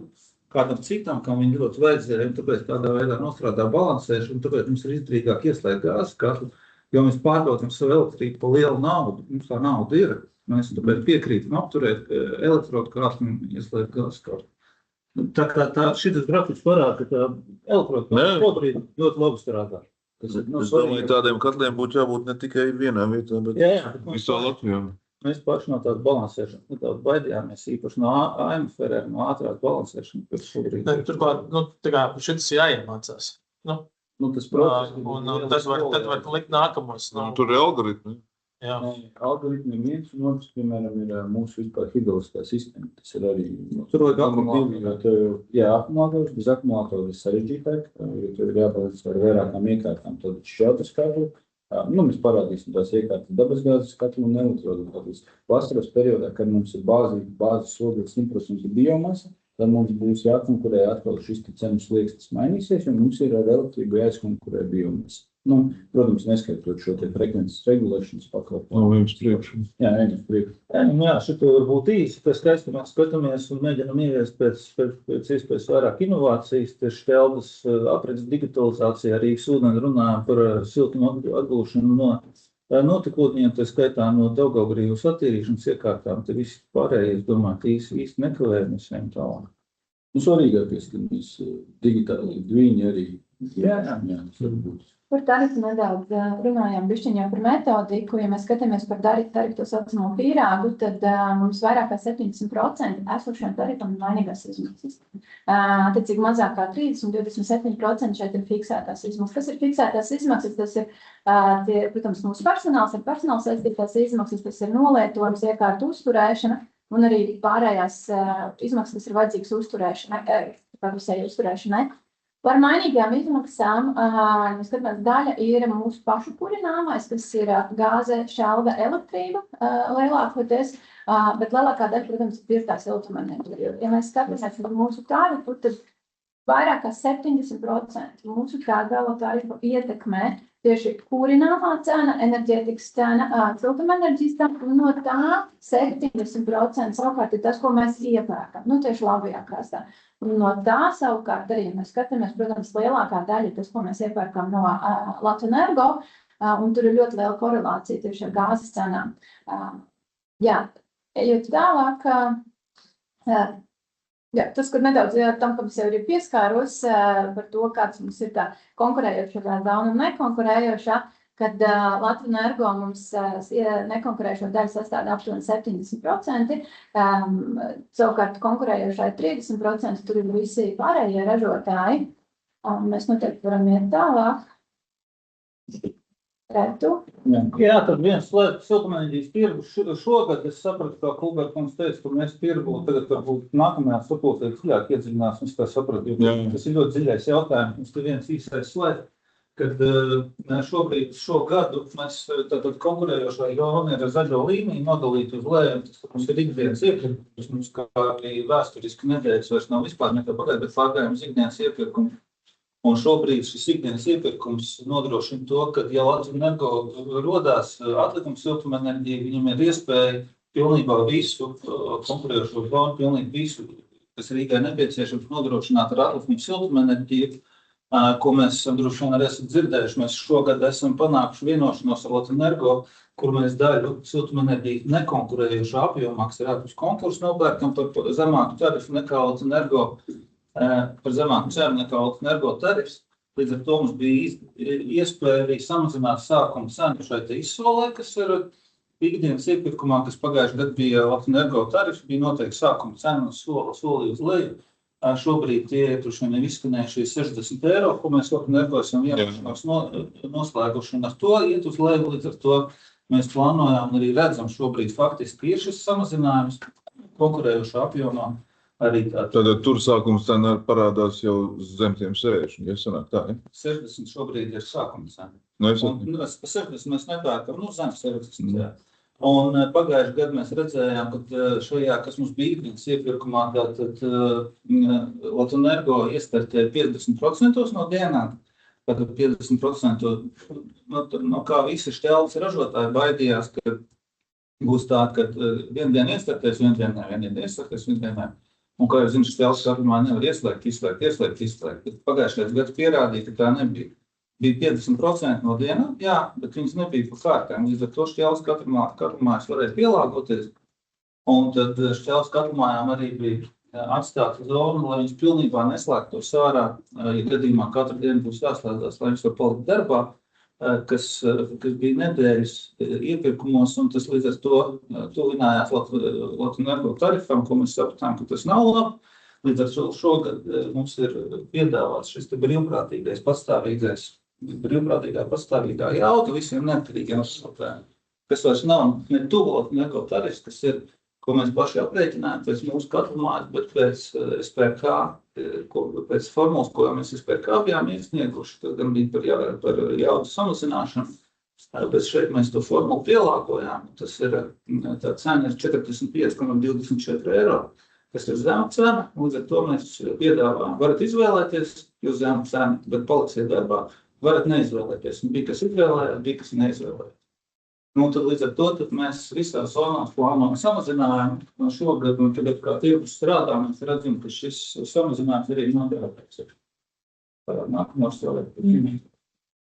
kādam citam, kam viņi ļoti vajadzēja, un tāpēc tādā veidā nostrādā balansēšanu, un tāpēc mums ir izdevīgāk ieslēgt gāzes katlu, jo mēs pārdodam savu elektrību par lielu naudu, mums tā nauda ir, mēs tāpēc piekrītam apturēt elektrodu katlu un ieslēgt gāzes katlu. Tā kā šitas grafiks parāda, ka elektrodu katlu šobrīd ļoti labi strādā. Es domāju, tādiem katliem būtu jābūt ne tikai vienā vietā, bet visā Latvijā. Mēs paši no tādas balansēšanas nedaudz baidījāmies, īpaši no AMFR, no ātrās balansēšanas, kas šobrīd ir. Turklāt, tā kā šitas jāiemācās. Tas process. Un tad var likt nākamos. Tur ir algoritmi. Jā. Algoritmi ir viens, un otrs, piemēram, ir mūsu vispār hidroliskā sistēma. Tas ir arī... Tur vajag akumulātoru. Jā, akumulātors, bez akumulātora ir sarežģītāk, jo tur ir jābalansē ar vairākām iekārtām. Tad šķeltas kārtu. Mēs parādīsim tās iekārtas dabasgāzes katlu un elektrodu. Vasaras periodā, kad mums ir bāzes ogles 100% biomasa, tad mums būs jākonkurē atkal šis cenu slieksnis mainīsies, un mums ir ar elektrību jāizkonkurē biomasa. Protams, neskaitot šo te frekvences regulēšanas pakalpojumu. Ejam uz priekšu. Jā, ejam uz priekšu. Jā, šito varbūt īsi, pēc kā mēs skatāmies un mēģinam ieviest pēc iespējas vairāk inovācijas, tieši šķeldas aprits digitalizācijā Rīgas ūdeni runājam par siltumu atgūšanu no notekūdeņiem, tā skaitā no Daugavgrīvas attīrīšanas iekārtām, te visi pārējie, es domāju, īsti nekavējamies ejam tālāk. Svarīgākais, ka mēs digitāli dviņi arī. Jā, tas var būt. Par tarifu nedaudz runājām bišķiņ jau par metodiku. Ja mēs skatāmies par tarifu to saucamo pīrāgu, tad mums vairāk kā 70% esošiem tarifam ir mainīgās izmaksas. Attiecīgi mazāk kā 30–27% šeit ir fiksētās izmaksas. Kas ir fiksētās izmaksas? Tas ir, protams, mūsu personāls, ar personāla saistītās izmaksas, tas ir nolietojums, iekārtu uzturēšana un arī pārējās izmaksas, kas ir vajadzīgas uzturēšanai. Par mainīgām izmaksām, skatāmies, daļa ir mūsu pašu kurināmais, kas ir gāze, šķelda, elektrība lielākoties, bet lielākā daļa, protams, ir pirktā siltumenerģija. Ja mēs skatāmies mūsu tarifu, tad vairāk kā 70% mūsu gala tarifu ietekmē tieši kurināmā cena, enerģētikas cena, siltumenerģijas cena, un no tā 70% savukārt ir tas, ko mēs iepērkam, tieši labajā krastā. Un no tā savukārt arī, ja mēs skatāmies, protams, lielākā daļa ir tas, ko mēs iepērkam no Latvenergo, un tur ir ļoti liela korelācija tieši ar gāzes cenām. Jā, ejot tālāk, tas, kur nedaudz tam, kam es jau ir pieskāros par to, kāds mums ir tā konkurējošā zona un nekonkurējošā, kad Latvenergo mums nekonkurējošo daļu sastāda aptuveni 70%, savukārt konkurējošā ir 30%, tur ir visi pārējie ražotāji. Mēs noteikti varam iet tālāk. Retu. Jā, tad viens siltumenerģijas tirgu šogad, es sapratu, kā Kulberkungs teica, ka mēs tirgu tagad varbūt nākamajā sapulcē dziļāk iedziļināsim, es tā sapratu, jo tas ir ļoti dziļais jautājums. Mums te viens īsais slaids, kad šobrīd šo gadu mēs tātad konkurējošā jona ir zaļo līniju nodalīt uz leju, tas mums ir ikdienas iepirkums, mums kā arī vēsturiski nedēļas vairs nav vispār nekā pagājuši, bet pārgājums ikdienas iepirkumu. Un šobrīd šis ikdienas iepirkums nodrošina to, ka, ja Latvenergo rodās atlikums siltumenerģija, viņam ir iespēja pilnībā visu konkurējošo zonu, pilnīgi visu, kas Rīgai nepieciešams nodrošināt ar atlikumu siltumenerģiju, ko mēs droši vien arī esam dzirdējuši. Mēs šogad esam panākuši vienošanos ar Latvenergo, kur mēs daļu siltumenerģiju nekonkurējošā apjomā, kas ir ārpus konkursu, nopērkam par zemāku tarifu nekā Latvenergo. Par zemāku cenu nekā Latvenergo tarifs. Līdz ar to mums bija iespēja arī samazināt sākuma cenu šai te izsolē, kas ir ikdienas iepirkumā, kas pagājuši gadu bija Latvenergo tarifs, bija noteikti sākuma cena soli uz leju. Šobrīd tie ir jau izskanējuši 60 eiro, ko mēs Latvenergo esam vienošanos noslēguši, un ar to iet uz leju. Līdz ar to mēs plānojām un arī redzam šobrīd faktiski ir šis samazinājums konkurējošā apjomā. arī tā. Tad tur sākums cena parādās jau zem tiem 60, ja sanāk tā, ja? 60 šobrīd ir sākuma cena. Nu, es Un, pa 60 mēs nepērkam, zem 60, jā. Un pagājušajā gadā mēs redzējām, ka šajā, kas mums bija ikdienas iepirkumā, tad Latvenergo iestartēja 50% no dienām. Tātad 50% no kā visi šķeldes ražotāji baidījās, ka būs tā, ka vienu dienu iestartēs, vienu dienu iestartēs, vienu dienu. Un, kā jau zinu, šķeldes sākumā nevar izslēgt. Pagājušajā gadā pierādīja, ka tā nebija. Bija 50% no dienām, jā, bet viņas nebija pa kārtām. Līdz ar to šķeldes katru mājas varēja pielāgoties. Un tad šķeldes katru mājām arī bija atstāta zona, lai viņas pilnībā neslēgtos ārā. Ja gadījumā katru dienu būs jāslēdzās, lai viņas var palikt darbā, kas bija nedēļas iepirkumos, un tas līdz ar to tuvinājās Latvenergo tarifam, ko mēs sapratām, ka tas nav labi. Līdz ar to šogad mums ir piedāvāts šis brīvprātīgā pastāvīgā jauda visiem neatkarīgiem ražotājiem, kas vairs nav ne tuvu Latvenergo tarifs, kas ir, ko mēs paši aprēķinājām pēc mūsu katru mājas, bet pēc SPK, pēc formulas, ko mēs SPK bijām iesnieguši, tad gan bija par jaudu samazināšanu, bet šeit mēs to formulu pielāgojām. Tas ir, tā cena ir 45,24 eiro, kas ir zema cena, līdz ar to mēs piedāvājam. Varat izvēlēties, jūs zemu cenu, bet paliksiet darbā. Varat neizvēlēties. Bija, kas izvēlējās, bija, kas neizvēlējās. Tad līdz ar to tad mēs visās zonās plānojam samazinājumu šogad, un tagad kā tirgus strādā, mēs redzam, ka šis samazinājums arī nodarbojas. Nākamā strādāt.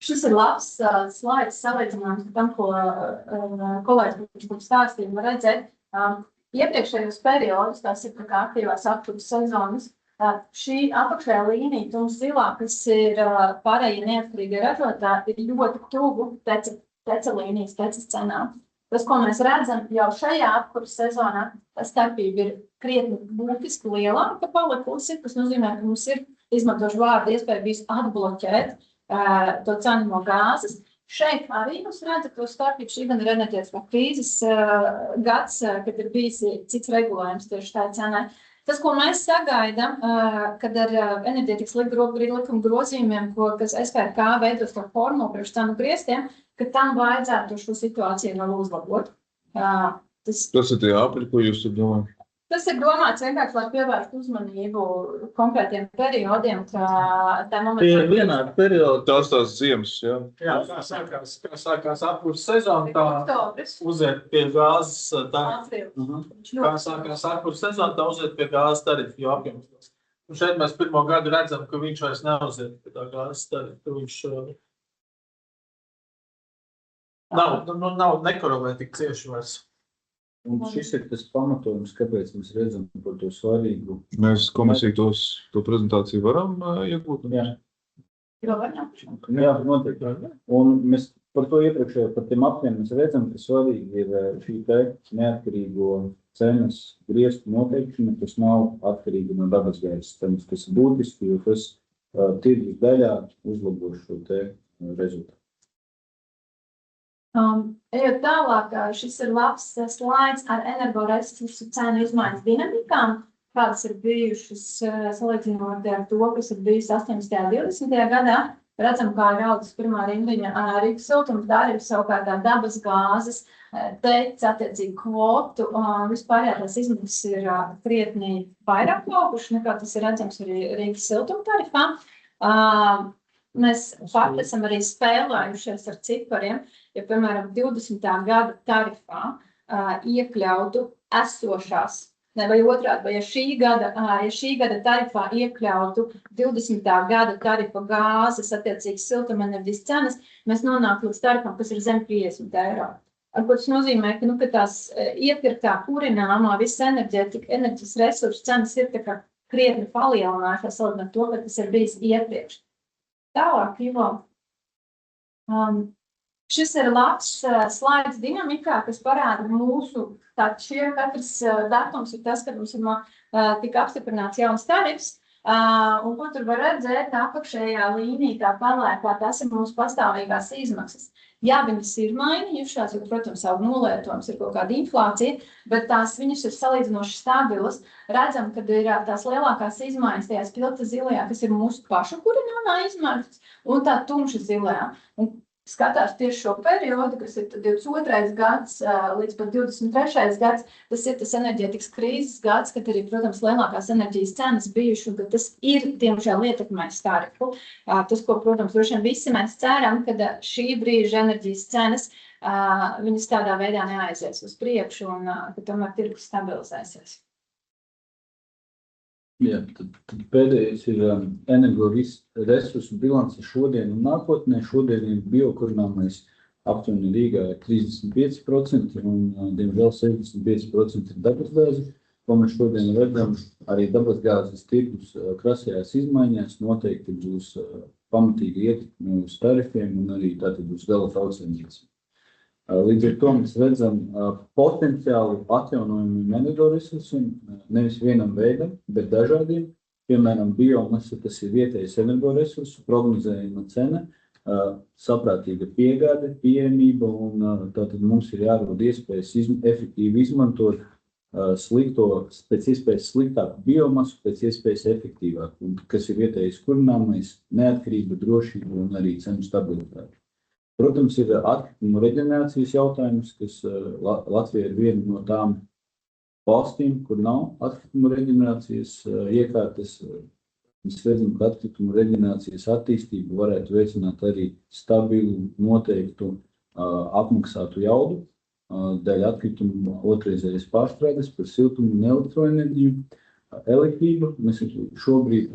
Šis ir labs slaids salīdzinājums tam, ko kolēģis mums stāstīja, var redzēt. Iepriekšējos periodus, tās ir kā aktīvās apkurses sezonas, šī apakšējā līnija, tums zilā, kas ir pārējie neatkarīgie ražotāji, ir ļoti tuvu teca līnijas, tecas cenām. Tas, ko mēs redzam jau šajā apkurses sezonā, tā starpība ir krietni būtiski lielāka palikusi, kas nozīmē, ka mums ir izmantošu vārdu iespēja bijis atbloķēt to cenu no gāzes. Šeit arī jūs redzat to starpību, šī gan ir enerģētiskā krīzes gads, kad ir bijis cits regulējums tieši tā cenai. Tas, ko mēs sagaidām, kad ar enerģētikas likuma grozījumiem, kas SPK veidos to formulu priekš cenu griestiem, ka tam vajadzētu šo situāciju vēl uzlabot. Tas ir tie apli, ko jūs tur domājat? Tas ir domāts vienkārši, lai pievērstu uzmanību konkrētiem periodiem, ka tā momentā... Tie vienādi periodi. Tās ziemas, jā? Jā, kā sākās apkurses sezona, tā Oktobris. uziet pie gāzes Aprīlis. Kā sākās apkurses sezona, tā uziet pie gāzes tarifu, jo apjoms. Un šeit mēs pirmo gadu redzam, ka viņš vairs neuziet pie tā gāzes tarifu, viņš nav nekorelē tik cieši vairs. Un šis ir tas pamatojums, kāpēc mēs redzam par to svarīgu. Mēs komisiju to prezentāciju varam iegūt? Jā. Jā, Jā, noteikti. Un mēs par to iepriekšējo, par tiem apiem mēs redzam, ka svarīgi ir šī te neatkarīgo cenas griestu noteikšana, kas nav atkarīga no dabasgāzes cenas, kas ir būtiski, jo tas tirgus daļā uzlabo šo te rezultātu. Ejot tālāk, šis ir labs slaids ar energoresursu cenu izmaiņas dinamikām, kādas ir bijušas salīdzinot ar to, kas ir bijis 18. un 20. gadā. Redzam, kā ir audzis pirmā rindiņa Rīgas siltumtarifs, savukārt dabas gāzes, teca, attiecīgi kvotu, vispārējā tās izmaksas ir krietni vairāk auguši, nekā tas ir redzams arī Rīgas siltumtarifā. Mēs fakti esam arī spēlējušies ar cipariem, ja, piemēram, 20. gada tarifā iekļautu esošās, vai otrādi, vai ja šī gada tarifā iekļautu 20. gada tarifa gāzes, attiecīgi siltumenerģijas cenas, mēs nonāktu līdz tarifam, kas ir zem 50 eiro. Ar ko tas nozīmē, ka tās iepirktā kurināmā visa enerģijas resursu cenas ir tā kā krietni palielinājušās, salīdzinot to, ka tas ir bijis iepriekš. Tālāk, Ivo. Šis ir labs slaids dinamikā, kas parāda mūsu, tātad katrs datums ir tas, kad mums ir tika apstiprināts jauns tarifs. Un ko tur var redzēt, apakšējā līnija, tā pelēkā, tas ir mūsu pastāvīgās izmaksas. Jā, viņas ir mainījušās, jo, protams, savu nolietojums ir kaut kāda inflācija, bet viņas ir salīdzinoši stabilas. Redzam, ka ir tās lielākās izmaiņas tajā spilgta zilajā, kas ir mūsu pašu kurināmā izmaksas, un tā tumša zilajā. Un skatās tieši šo periodu, kas ir 22. gads līdz pat 23. gads, tas ir tas enerģētikas krīzes gads, kad arī, protams, lielākās enerģijas cenas bijuši, un tas ir, diemžēl, ietekmējis tarifu. Tas, ko, protams, droši vien visi mēs ceram, ka šī brīža enerģijas cenas, viņas tādā veidā neaizies uz priekšu, un ka tomēr tirgus stabilizēsies. Jā, tad pēdējais ir energoresursu bilance šodien un nākotnē. Šodien ir biokurināmais aptuveni Rīgā 35% un, diemžēl, 65% ir dabasgāze. Ko mēs šodien redzam, arī dabasgāzes tirgus krasajās izmaiņās noteikti būs pamatīgi ietekmi uz tarifiem un arī tātad uz gala tautsēmniecību. Līdz ar to mēs redzam potenciāli atjaunojumiem energoresursiem, nevis vienam veidam, bet dažādiem. Piemēram, biomasa, tas ir vietējais energoresursu, prognozējuma cena, saprātīga piegāde, pieejamība, un tātad mums ir jārod iespējas efektīvi izmantot pēc iespējas sliktāku biomasu, pēc iespējas efektīvāk, un kas ir vietējais kurināmais, neatkarība, drošība un arī cenu stabilitāte. Protams, ir atkritumu reģenerācijas jautājums, kas Latvija ir viena no tām valstīm, kur nav atkritumu reģenerācijas iekārtas. Mēs redzam, ka atkritumu reģenerācijas attīstību varētu veicināt arī stabilu, noteiktu apmaksātu jaudu dēļ atkritumu otrreizējas pārstrādes par siltumu un elektroenerģiju. Elektrība, mēs šobrīd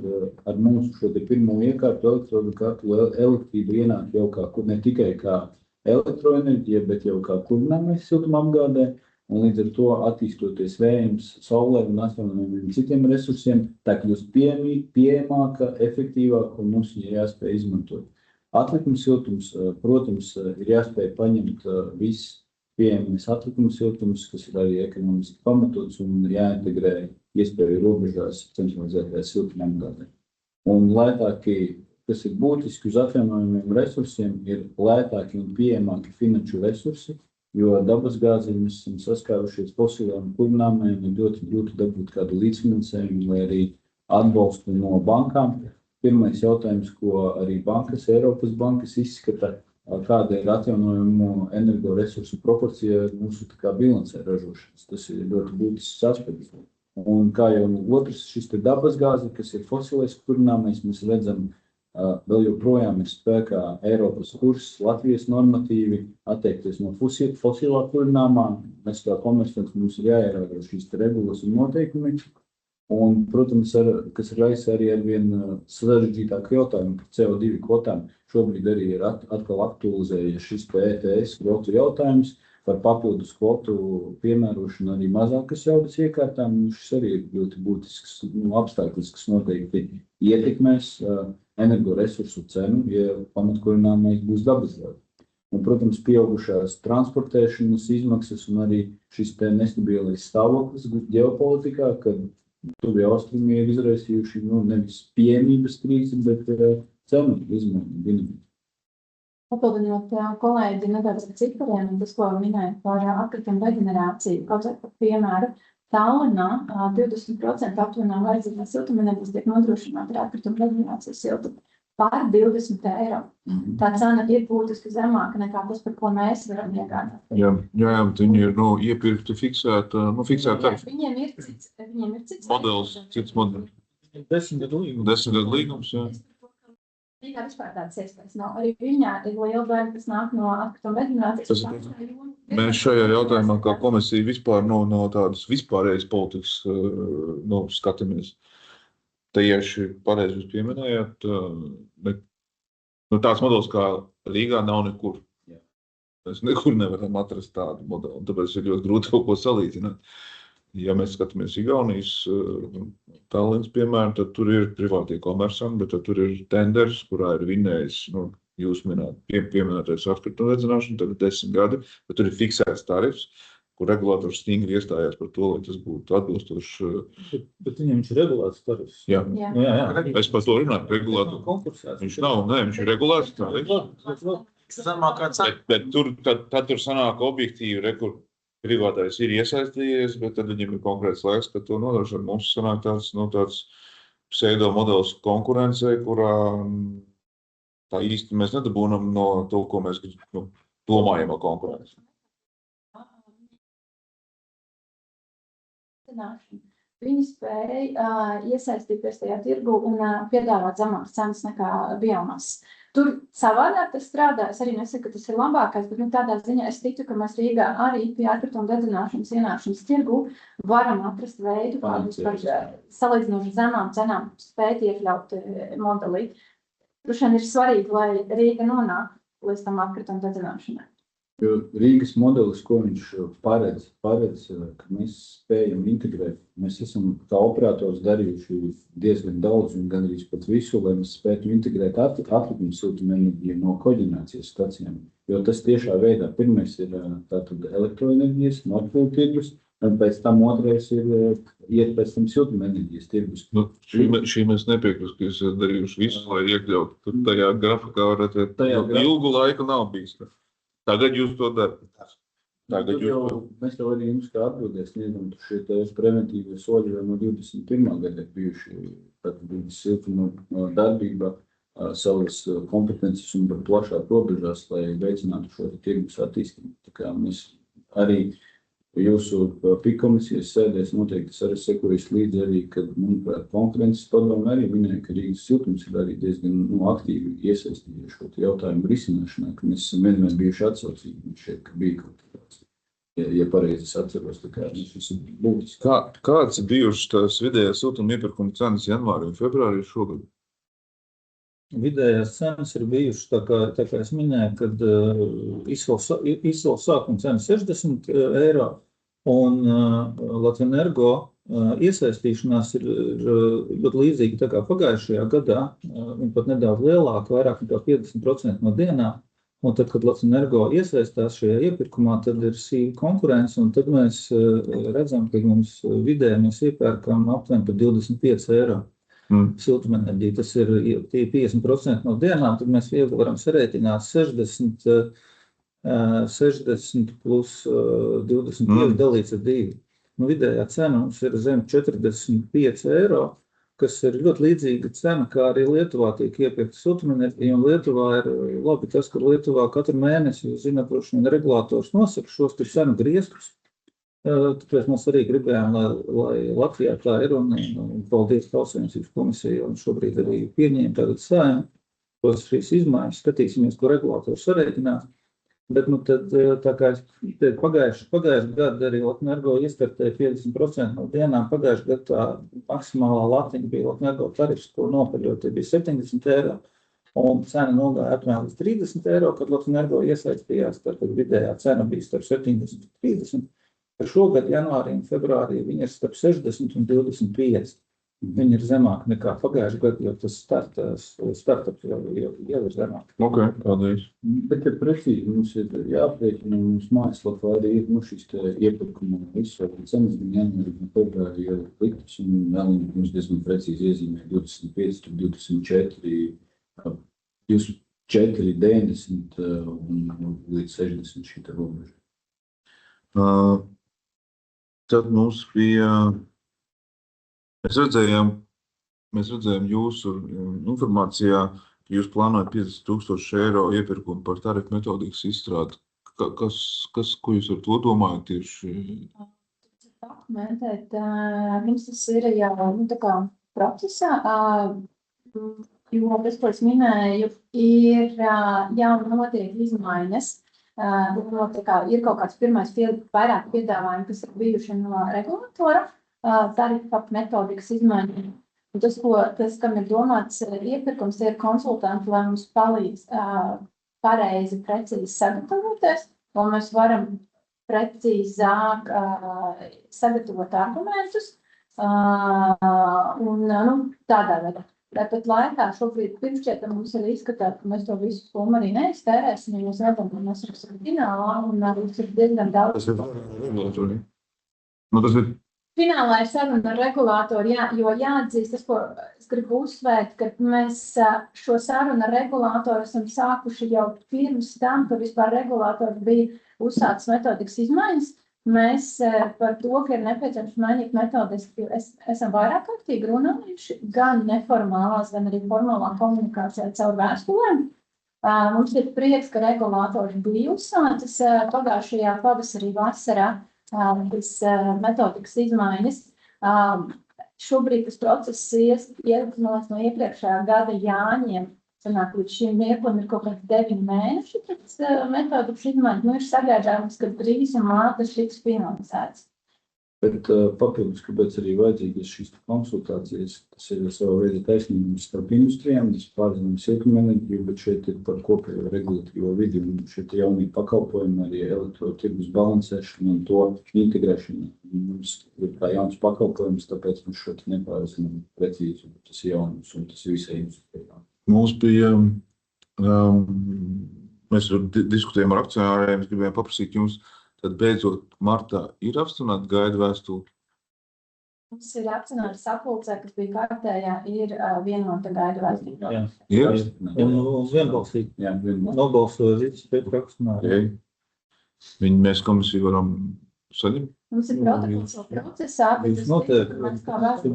ar mūsu šo pirmo iekārtu elektrodu katlu elektrību ienāk jau ne tikai kā elektroenerģija, bet jau kā kurināmais siltuma apgādē, un līdz ar to attīstoties vējums, saulē un atjaunojumiem citiem resursiem, tā kļūst pieejamāka, efektīvāka un mums ir jāspēj izmantot. Atlikums siltums, protams, ir jāspēj paņemt viss pieejamais atlikums siltums, kas ir arī ekonomiski pamatots un jāintegrē iespēju robežās centralizētajā siltuma apgādē. Un lētāki, kas ir būtiski uz atjaunojumiem resursiem, ir lētāki un pieejamāki finanšu resursi, jo dabasgāzi mēs esam saskārušies fosilām kurināmajām, ir ļoti grūti dabūt kādu līdzfinansējumu vai arī atbalstu no bankām. Pirmais jautājums, ko arī Eiropas bankas izskata, kāda ir atjaunojumu energoresursu proporcija mūsu bilancē ražošanas. Tas ir ļoti būtisks aspekts. Un kā jau otrs, šis dabasgāze, kas ir fosilais kurināmais, mēs redzam, vēl joprojām ir spēkā Eiropas kurs, Latvijas normatīvi, atteikties no fosilā kurināmā. Mēs kā komersanti mums ir jāievēro šīs regulas un noteikumi. Un, protams, kas raisa arī ar vien sarežģītāku jautājumu par CO2 kvotām. Šobrīd arī ir atkal aktualizējies šis ETS kvotu jautājums par papildus kvotu piemērošanu arī mazākas jaudas iekārtām. Šis arī ir ļoti būtisks apstākļus, kas noteikti ietekmēs energoresursu cenu, ja pamatkurināmais būs dabasgāze. Un, protams, pieaugušās transportēšanas izmaksas un arī šis nestabilais stāvoklis ģeopolitikā, kad tuvie austrumi ir izraisījuši nevis pieejamības krīzi, bet cenu izmaiņu dinamiku. Papildinot kolēģi nedaudz ar cipariem, un tas, ko minēja par atkritumu reģenerāciju, kaut kā par piemēru, Tallinā 20% aptuveni vajadzīgā siltumenerģijas tiek nodrošināta ar atkritumu reģenerācijas siltumu par 20 eiro. Tā cena ir būtiski zemāka nekā tas, par ko mēs varam iegādāt. Jā, bet viņi ir iepirkti fiksēta tarifa. Viņiem ir cits modelis, cits modelis. 10 gadu līgums. 10 gadu līgums, jā. Viņā vispār tādas iespējas nav. Arī viņā ir liela daļa, kas nāk no atkrituma reģenerācijas. Mēs šajā jautājumā, kā komisija vispār no tādas vispārējas politikas skatāmies. Tieši pareizi jūs pieminējāt, tāds modelis kā Rīgā nav nekur. Mēs nekur nevaram atrast tādu modeli, un tāpēc ir ļoti grūti kaut ko salīdzināt. Ja mēs skatāmies Igaunijas Tallinas piemēru, tad tur ir privātie komersanti, bet tad tur ir tenders, kurā ir vinējis, jūs pieminētais atkrituma reģenerāšana, tad ir 10 gadi, bet tur ir fiksēts tarifs, kur regulators stingri iestājās par to, lai tas būtu atbilstoši. Bet viņam viņš ir regulēts tarifs. Jā. Jā. Nu, jā. Es par to runāju, regulātoru. Konkursēts. Viņš nav, viņš ir regulēts tarifs. Zemākā cena. Bet tad tur sanāk objektīvi, kur privātais ir iesaistījies, bet tad viņam ir konkrēts laiks, ka to nodrošina. Mums sanāk tāds pseido modelis konkurencei, kurā tā īsti mēs nedabūnam no to, ko mēs domājam ar konkurenci. Viņi spēja iesaistīties tajā tirgu un piedāvāt zemākas cenas nekā biomasas. Tur savādāk tas strādā. Es arī nesaku, ka tas ir labākais, bet tādā ziņā es ticu, ka mēs Rīgā arī pie atkrituma dedzināšanas ienākšanas tirgu varam atrast veidu, kā mums par salīdzinoši zemām cenām spēt iekļaut modelī. Droši vien ir svarīgi, lai Rīga nonāk līdz tam atkrituma dedzināšanai. Jo Rīgas modelis, ko viņš paredz, ka mēs spējam integrēt. Mēs esam kā operators darījuši diezgan daudz un gandrīz pat visu, lai mēs spētu integrēt atkrituma siltumenerģiju no koģenerācijas stacijām. Jo tas tiešā veidā pirmais ir tātad elektroenerģijas, nodokļu tirgus, un pēc tam otrais ir iet pēc tam siltumenerģijas tirgus. Šī mēs nepiekrist, ka jūs esat darījuši visu, lai iekļautu. Tur tajā grafikā varētu ilgu laiku nav bijis. Tagad jūs to darat. Mēs jau arī jums kā atbildēs sniedzam, šie preventīvie soļi jau no 21. gada bijuši, tātad siltuma darbībā savas kompetences un par plašāk robežās, lai veicinātu šo tirgus attīstību. Tā kā mēs arī jūsu PIK-komisijas sēdēs noteikti arī sekojas līdzi arī, kad, manuprāt, konkurences padomu arī minēja, ka Rīgas siltums ir arī diezgan aktīvi iesaistījies šo jautājumu risināšanā, ka mēs esam vienmēr bijuši atsaucīgi šeit, ka bija kaut kāds, ja pareizi es atceros, tā kā tas ir būtiski. Kāds ir bijuši tās vidējās siltuma iepirkuma cenas janvārī un februārī šogad? Vidējās cenas ir bijušas, tā kā es minēju, kad izsola sākuma cena 60 eiro un Latvenergo iesaistīšanās ir ļoti līdzīga tā kā pagājušajā gadā, un pat nedaudz lielāka, vairāk nekā 50% no dienām. Un tad, kad Latvenergo iesaistās šajā iepirkumā, tad ir sīva konkurence, un tad mēs redzam, ka mums vidēji mēs iepērkam aptuveni par 25 eiro. Siltumenerģija, tas ir 50% no dienām, tad mēs viegli varam sarēķināt 60 plus 25 dalīts ar 2. Nu, vidējā cena mums ir zem 45 eiro, kas ir ļoti līdzīga cena, kā arī Lietuvā tiek iepirkta siltumenerģija, un Lietuvā ir labi tas, ka Lietuvā katru mēnesi, jūs zināt, regulators nosaka šos cenu griestus. Tāpēc mēs arī gribējām, lai Latvijā tā ir, un paldies Tautssaimniecības komisijai, un šobrīd arī pieņēma tātad Saeimu, tos šīs izmaiņas, skatīsimies, ko regulators sarēķinās. Bet, tad, tā kā es teicu, pagājuši gadu arī Latvenergo iestartēja 50% no dienām, pagājuši gadu tā maksimālā latiņa bija Latvenergo tarifs, ko nopaļot, bija 70 eiro, un cena nogāja apmēram līdz 30 eiro, kad Latvenergo iesaistījās, tad vidējā cena bija starp 70 un 30. Šogad janvārī un februārī viņi ir starp 60 un 25. Viņi ir zemāk nekā pagājuši gadu, jo tas startups jau ir zemāk. Ok, paldies. Bet ir precīzi, mums ir jāaprēķina, mums mājaslapā arī ir šīs iepirkuma visu cenas, gan janvārī un februārī jau liktas, un vēl mums diezgan precīzi iezīmē 25, 24, 24, 90 un līdz 60 šī robeža. Tad mums bija, mēs redzējām jūsu informācijā, ka jūs plānojat 50,000 eiro iepirkumu par tarifu metodikas izstrādi. Ko jūs ar to domājat tieši? Dokumentēt, mums tas ir jau tā kā procesā, jo, ko es minēju, ir jau notiek izmaiņas. Ir kaut kāds pirmais vairāk piedāvājumi, kas ir bijuši no regulatora tarifa metodikas izmaiņu. Tas, kam ir domāts iepirkums, ir konsultanti, lai mums palīdz pareizi, precīzi sagatavoties, lai mēs varam precīzāk sagatavot argumentus un tādā veidā. Tāpat laikā šobrīd pirmšķiet mums ir izskatāt, ka mēs to visu summu arī neiztērēsim, jo mēs redzam, ka mēs esam finālā un mums ir diezgan daudz. Tas ir regulatori. Nu, tas ir Finālā ir saruna ar regulātoru, jo jāatzīst, tas, ko es gribu uzsvērt, ka mēs šo sarunu ar regulātoru esam sākuši jau pirms tam, ka vispār regulātori bija uzsācis metodikas izmaiņas. Mēs par to, ka ir nepieciešams mainīt metodiski, esam vairāk aktīgi runājuši, gan neformālās, gan arī formālā komunikācijā caur vēstulēm. Mums ir prieks, ka regulātori bija uzsācis pagājušajā pavasarī vasarā metodikas izmaiņas. Šobrīd tas process iet no iepriekšējā gada jāņem. Sanāk, līdz šim mirklim ir kaut kāds 9 mēneši pēc metodikas izmaiņas. Nu, ir sagaidāms, ka drīzumā tas tiks finansēts. Bet papildus, kāpēc arī vajadzīgas šīs konsultācijas, tas ir savā veidā taisnības starp industrijām, mēs pārzinām siltumenerģiju, bet šeit ir par kopējo regulatīvo vidi, un šeit ir jaunie pakalpojumi, arī elektrotirgus balansēšana un to integrēšana. Mums ir kā jauns pakalpojums, tāpēc mēs šeit nepārzinām precīzi, tas ir jauns un tas ir visai industrijā. Mums bija, mēs diskutējām ar akcionāriem, es gribēju paprasīt jums, tad beidzot martā ir apstiprināta gaida vēstule? Mums ir akcionāri sapulcē, kas bija kārtējā, ir vienota gaida vēstule. Jā. Ir? Un vienbalsīgi. Jā, vienbalsīgi. Nobalsoja visi pēc akcionāri. Mēs komisiju varam saņemt? Mums ir protokols vēl procesā, bet Viņš es notiek. ticu, ka mēs kā vēstuli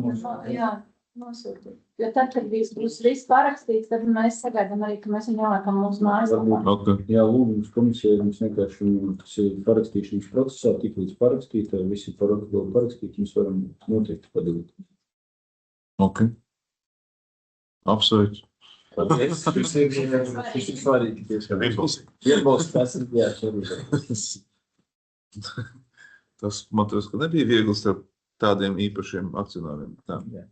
nosūtīt. Jo tad, kad būs viss parakstīts, tad mēs sagaidām arī, ka mēs viņu ieliekam mūsu mājaslapā. Okay. Jā, lūgums komisijai mums vienkārši tas ir parakstīšanas procesā, tik līdz parakstītā, visi parakstīt, mēs varam noteikti padalīt. Ok. Apsveic. Tas ir svarīgi. Vienbalsts esam, jā, šeit. Tas, man tas, ka nebija viegli starp tādiem īpašiem akcionāriem. Tā. Jā.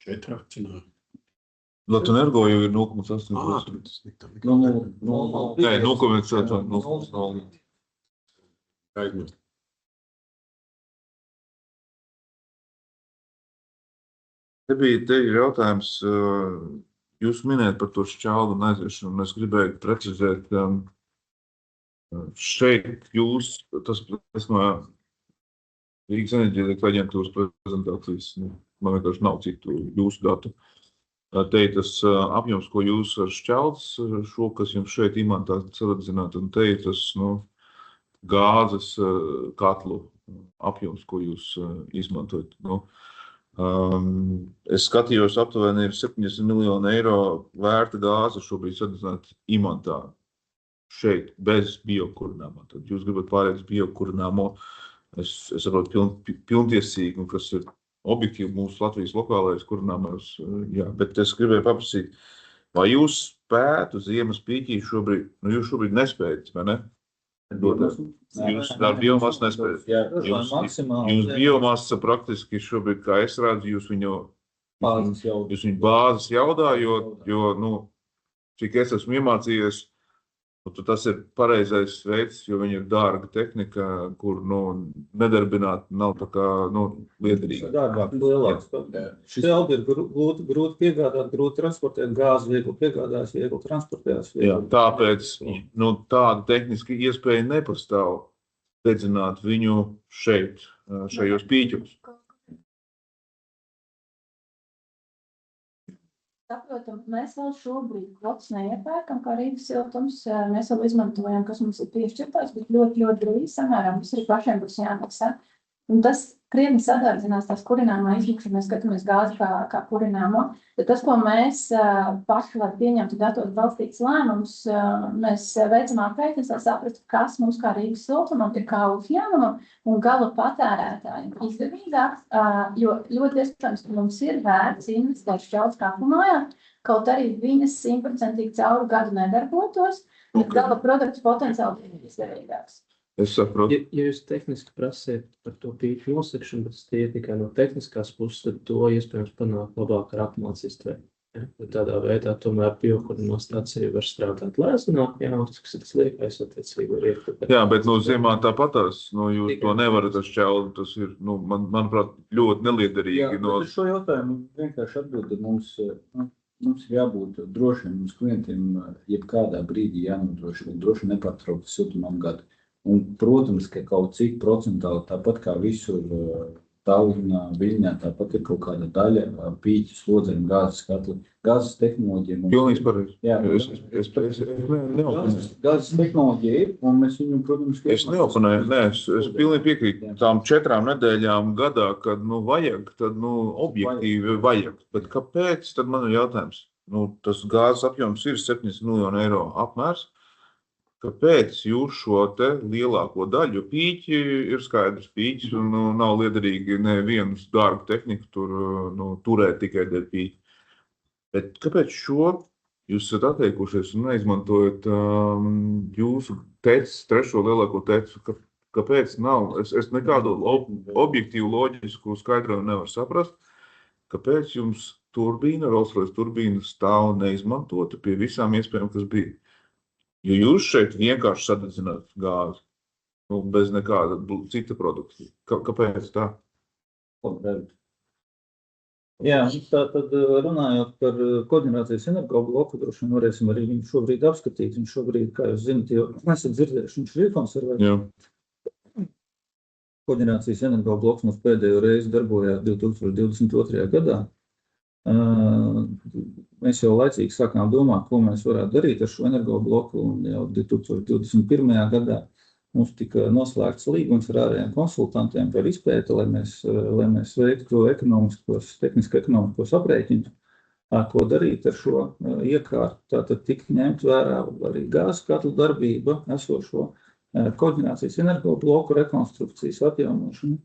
Četri akcionāri. Latvenergo jau ir 0,8%. Nē, 0,8%. Aizmirst. Te ir jautājums, jūs minējat par to šķeldu un aiziešanu, un es gribēju precizēt, šeit jūs, tas no Rīgas enerģijas aģentūras prezentācijas, man vienkārši nav citu jūsu datu. Te ir tas apjoms, ko jūs ar šķeldas šo, kas jums šeit imantā salīdzināt, un te ir tas, gāzes katlu apjoms, ko jūs izmantojat. Es skatījos aptuveni ir 70 miljonu eiro vērta gāze šobrīd sadedzināt imantā šeit bez biokurināmā. Tad jūs gribat pārēt biokurināmo, es saprotu pilntiesīgi, un kas ir objektīvi mūsu Latvijas lokālais kurināmais, jā, bet es gribēju paprasīt, vai jūs spētu ziemas pīķī šobrīd, jūs šobrīd nespējat, vai ne? Jūs ar biomasu nespējat. Jūs biomasa praktiski šobrīd, kā es redzu, jūs viņu bāzes jaudā, jo cik es esmu iemācījies, tas ir pareizais veids, jo viņa ir dārga tehnika, kur nedarbināt nav tā kā liederīga. Dārgāk, lielāks. Šķeldi ir grūti piegādāt, grūti transportēt gāzi, viegli piegādās, viegli transportējās. Jā, tāpēc tāda tehniska iespēja nepastāv dedzināt viņu šeit, šajos pīķos. Saprotam, mēs vēl šobrīd kvotas neiepērkam, kā Rīgas siltums. Mēs vēl izmantojam, kas mums ir piešķirtās, bet ļoti, ļoti drīz samērā mums arī pašiem būs jāmaksā. Un tas krietni sadārdzinās tās kurināmā izmakšana, mēs skatāmies gāzi kā kurināmo. Bet tas, ko mēs paši var pieņemt un datot balstīts lēmums, mēs veicam aprēķinus, lai saprastu, kas mums kā Rīgas siltumam ir kā uzņēmumam un gala patērētājiem izdevīgāk, jo ļoti iespējams, ka mums ir vērts investēt šķeldas kāpumājā, kaut arī viņas 100% cauru gadu nedarbotos, bet gala produkts potenciāli ir izdevīgāks. Es saprotu. Ja jūs tehniski prasiet par to pīķu nosakšanu, bet tas tie tikai no tehniskās puses, tad to iespējams panākt labāk ar akumulācijas tvēru. Tādā veidā tomēr biokurināmā stācija var strādāt lēzināt, kas ir tas liekais, attiecīgi var iekļūt. Jā, bet zimā tāpatās, jūs to nevarat atšķelt, tas ir, manuprāt, ļoti neliederīgi. Jā, bet uz šo jautājumu vienkārši atbildi mums ir jābūt drošiem mums klientiem, jebkādā brīdī jānodrošina droši nepārtraukti siltumapgāde. Un, protams, ka kaut cik procentāli, tāpat kā visur Tallinā, Viļņā, tāpat ir kaut kāda daļa pīķi, slodzeni, gāzes katli, gāzes tehnoloģija. Pilnīgs pareizi. Jā, Es neoponēju. gāzes tehnoloģija ir, un mēs viņu, protams, Es neoponēju, es pilnīgi piekrītu tām 4 nedēļām gadā, kad, vajag, tad, objektīvi vajag. Bet kāpēc, tad man ir jautājums. Tas gāzes apjoms ir 7 miljonu eiro apmērs. Kāpēc jūs šo te lielāko daļu, jo pīķi ir skaidrs pīķis un nav liederīgi nevienus dārgu tehniku tur turēt tikai dēļ pīķi. Bet kāpēc šo jūs esat atteikušies un neizmantojat jūsu tecis, 3. lielāko teci? Kāpēc nav? Es nekādu objektīvu loģisku skaidrojumu nevaru saprast. Kāpēc jums turbīna, Rolls-Royce turbīna stāv neizmantota pie visām iespējām, kas bija? Jo jūs šeit vienkārši sadedzināt gāzi, bez nekāda cita produkta. Kāpēc tā? Jā, tā tad runājot par koģenerācijas energobloku, droši vien varēsim arī viņu šobrīd apskatīt. Viņš šobrīd, kā jūs zināt, jau esat dzirdējuši, viņš ir konservēts. Jā. Koģenerācijas energobloks mums pēdējo reizi darbojās 2022. gadā. Mēs jau laicīgi sākām domāt, ko mēs varētu darīt ar šo energobloku, un jau 2021. gadā mums tika noslēgts līgums ar ārējiem konsultantiem par izpēti, lai mēs veiktu tehniski ekonomiskos aprēķinus, ko darīt ar šo iekārtu. Tātad tika ņemt vērā arī gāzes katlu darbība, esošo koģenerācijas energobloku rekonstrukcijas atjaunošanu.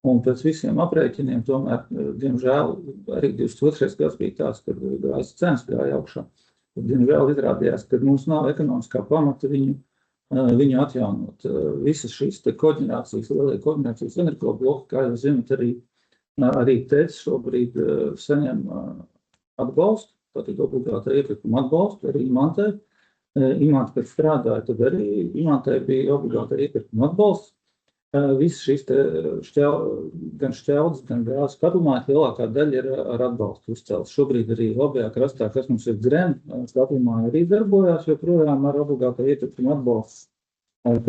Un pēc visiem aprēķiniem tomēr, diemžēl, arī 22. gads bija tāds, kad gāzes cenas gāja augšā. Diemžēl izrādījās, ka mums nav ekonomiskā pamata viņu atjaunot. Visas šīs koģenerācijas, lielie koģenerācijas energobloki, kā jūs zināt, arī TEC šobrīd saņem atbalstu, tātad obligātā iepirkuma atbalstu, arī Imantē. Imantē, kad strādāja, tad arī Imantē bija obligātā iepirkuma atbalsts. Visas šīs gan šķeldes, gan gāzes katlumājas lielākā daļa ir ar atbalstu uzcelts. Šobrīd arī labajā krastā, kas mums ir Gren, katlumāja arī darbojās, joprojām ar obligātā iepirkuma atbalstu.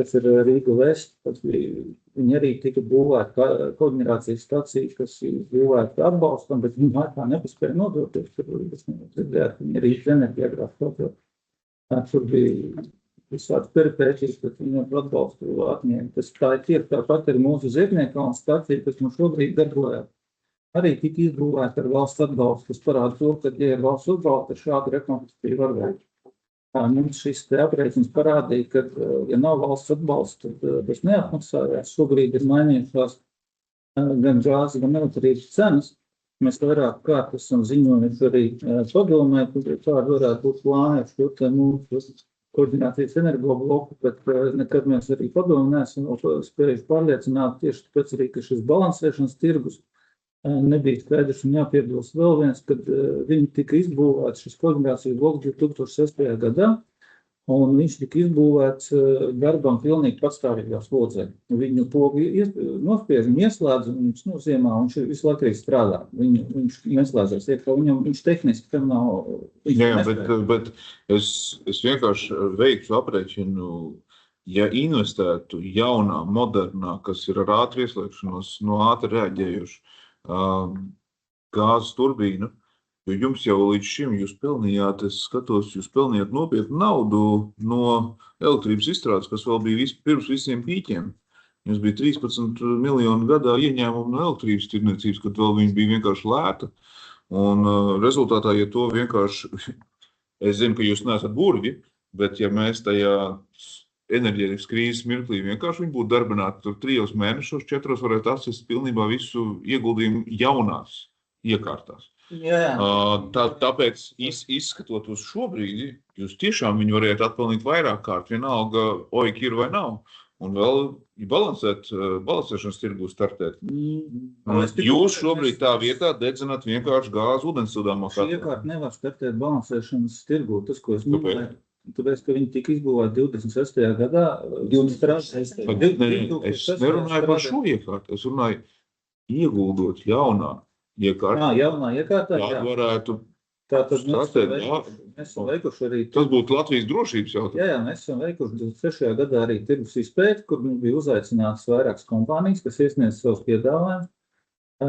Tas ir Rīga Vest, viņi arī tika būvēti koģenerācijas stacija, kas būvēti atbalstam, bet viņi laikā nepaspēja nodoties. Viņi arī enerģijā kaut. Tur bija visādi peripētīs, bet viņam atbalstu atņēma. Tā ir tāpat ir mūsu Ziedniekalna stacija, kas mums šobrīd darbojās. Arī tika izbūvēta ar valsts atbalstu, kas parāda to, ka, ja ir valsts atbalsta, tad šādu rekonstrukciju var veikt. Mums šis aprēķins parādīja, ka, ja nav valsts atbalsta, tad tas neatmaksājās. Šobrīd ir mainījušās gan gāzes, gan elektrības cenas. Mēs vairāk kārt esam ziņojuši arī padomē, kāda varētu būt plāni ar šo te mūsu koģenerācijas energobloku, bet nekad mēs arī padomu neesam spējuši pārliecināt tieši tāpēc arī, ka šis balansēšanas tirgus nebija skaidrs un jāpiebilst vēl viens, kad viņi tika izbūvēts šis koģenerācijas bloks 2006. gadā, un viņš tika izbūvēts darbam pilnīgi patstāvīgā slodzē. Viņu pogu nospiež un ieslēdz, un viņš ziemā, un viņš visu laiku strādā. Viņš neslēdzās, viņš tehniski tam nav. Jā, bet es vienkārši veiktu aprēķinu, ja investētu jaunā, modernā, kas ir ar ātru ieslēgšanos, ātri reaģējuši gāzes turbīnu, jo jums jau līdz šim jūs pelnījāt, es skatos, jūs pelnījāt nopietnu naudu no elektrības izstrādes, kas vēl bija pirms visiem pīķiem. Jums bija 13 miljonu gadā ieņēmumu no elektrības tirniecības, kad vēl viņa bija vienkārši lēta. Un rezultātā, ja to vienkārši, es zinu, ka jūs neesat burgi, bet ja mēs tajā enerģētikas krīzes mirklī vienkārši viņi būtu darbināti 3 mēnešos, 4 varētu atsist pilnībā visu ieguldījumu jaunās iekārtās. Tāpēc, izskatot uz šo brīdi, jūs tiešām viņu varētu atpelnīt vairāk kārt, vienalga, oik ir vai nav. un vēl balansēšanas tirgu startēt. Es tikai- Jūs šobrīd tā vietā dedzināt vienkārši gāzi ūdensildāmā Šī katlā. iekārta nevar startēt balansēšanas tirgu. Tas, ko es Kāpēc? minēju, tāpēc, ka viņi tika izbūvēti 26. gadā. 26. Es nerunāju par šo iekārtu, es runāju ieguldot jaunā iekārtā. Jaunā iekārtā, Tādu jā. varētu, Tātad mēs startēt, esam veikuši arī tas būtu Latvijas drošības jautājums. Jā, mēs esam veikuši 26. gadā arī tirgus izpēti, kur bija uzaicināts vairākas kompānijas, kas iesniedz savus piedāvājumus.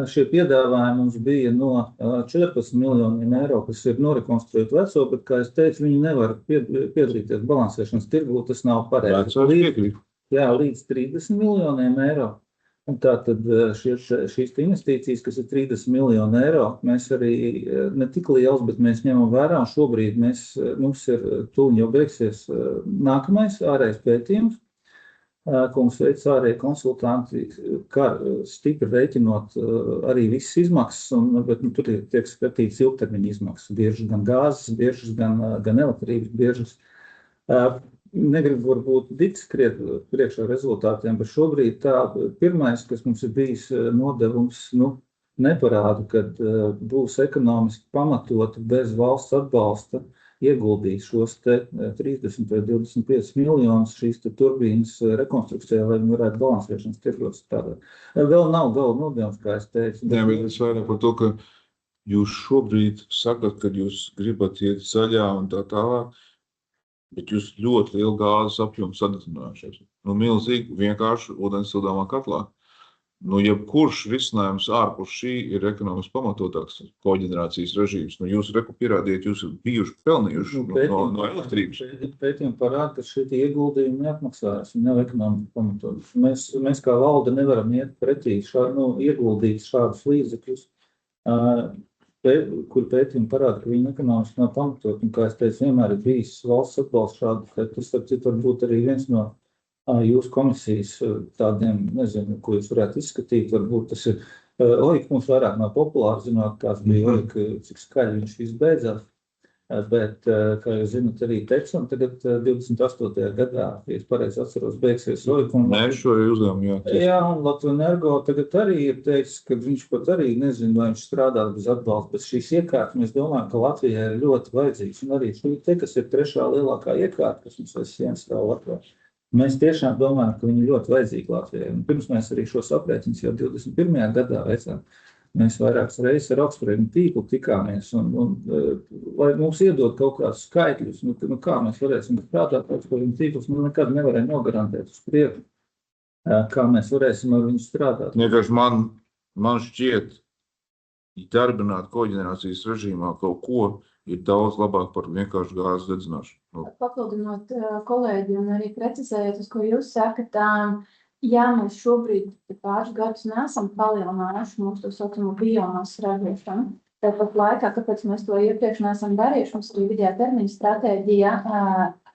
Šie piedāvājumi mums bija no 14 miljoniem eiro, kas ir norekonstruēt veco, bet, kā es teicu, viņi nevar piedalīties balansēšanas tirgu, tas nav pareizi. Vecās piekrīt. Jā, līdz 30 miljoniem eiro. Un tātad šīs investīcijas, kas ir 30 miljoni eiro, mēs arī ne tik liels, bet mēs ņemam vērā. Un šobrīd mums ir tūlīt jau beigsies nākamais ārējais pētījums, ko mums veic ārēji konsultanti, kā stipri rēķinot arī visas izmaksas, bet tur tiek skatīts ilgtermiņa izmaksas, biežas gan gāzes, biežas gan elektrības biežas. Negribu varbūt diskriet priekšā rezultātiem, bet šobrīd tā pirmais, kas mums ir bijis nodevums, neparāda, kad būs ekonomiski pamatot bez valsts atbalsta ieguldīt šos te 30 vai 25 miljonus šīs te turbīnas rekonstrukcijā, lai viņi varētu balansēšanas tirgos strādāt. Vēl nav gala nodevums, kā es teicu. Jā, bet es vairāk par to, ka jūs šobrīd sakat, ka jūs gribat iet zaļā un tā tālāk, bet jūs ļoti lielu gāzes apjomu sadedzinājušies. Milzīgi vienkārši ūdensildāmā katlā. Jebkurš risinājums ārpus šī ir ekonomiski pamatotāks koģenerācijas režīms. Jūs pierādījāt, jūs bijuši pelnījuši no elektrības. Pētījumi parāda, ka šie ieguldījumi neatmaksājas, viņi nav ekonomiski pamatotas. Mēs kā valde nevaram iet pretī ieguldīt šādus līdzekļus, kur pētījumi parāda, ka viņi ekonomiski nav pamatot. Un, kā es teicu, vienmēr ir bijis valsts atbalsts šādu. Tas, starp citu, varbūt arī viens no jūsu komisijas tādiem, nezinu, ko jūs varētu izskatīt. Varbūt tas ir OIK, mums vairāk nav populāri, zinot, kāds bija OIK, cik skaļi viņš viss beidzās. Bet, kā jūs zināt, arī Teksam tagad 28. gadā, ja es pareizi atceros, beigsies OIK. Nē, šo uzdevumu, jā. Jā, un Latvenergo tagad arī ir teicis, ka viņš pat arī nezinu, vai viņš strādā bez atbalsta, bet šīs iekārtas mēs domājam, ka Latvijai ir ļoti vajadzīgs. Un arī šī te, kas ir trešā lielākā iekārta, kas mums aiz sienas stāv Latvijā. Mēs tiešām domājam, ka viņi ir ļoti vajadzīgi Latvijai. Un pirms mēs arī šos aprēķinus jau 21. gadā veicām. Mēs vairākas reizes ar augstsprieguma tīklu tikāmies, un lai mums iedod kaut kādus skaitļus, kā mēs varēsim strādāt, augstsprieguma tīklus, nekad nevarēja nogarantēt uz priekšu, kā mēs varēsim ar viņu strādāt. Vienkārši man šķiet, darbināt koģenerācijas režīmā kaut ko ir daudz labāk par vienkārši gāzes dedzināšanu. Papildinot kolēģi un arī precizējot, uz ko jūs sakat, jā, mēs šobrīd pāris gadus neesam palielinājuši mūsu to saucamo biomasas ražošanu. Tāpat laikā, kāpēc mēs to iepriekš neesam darījuši, mums arī vidējā termiņa stratēģija,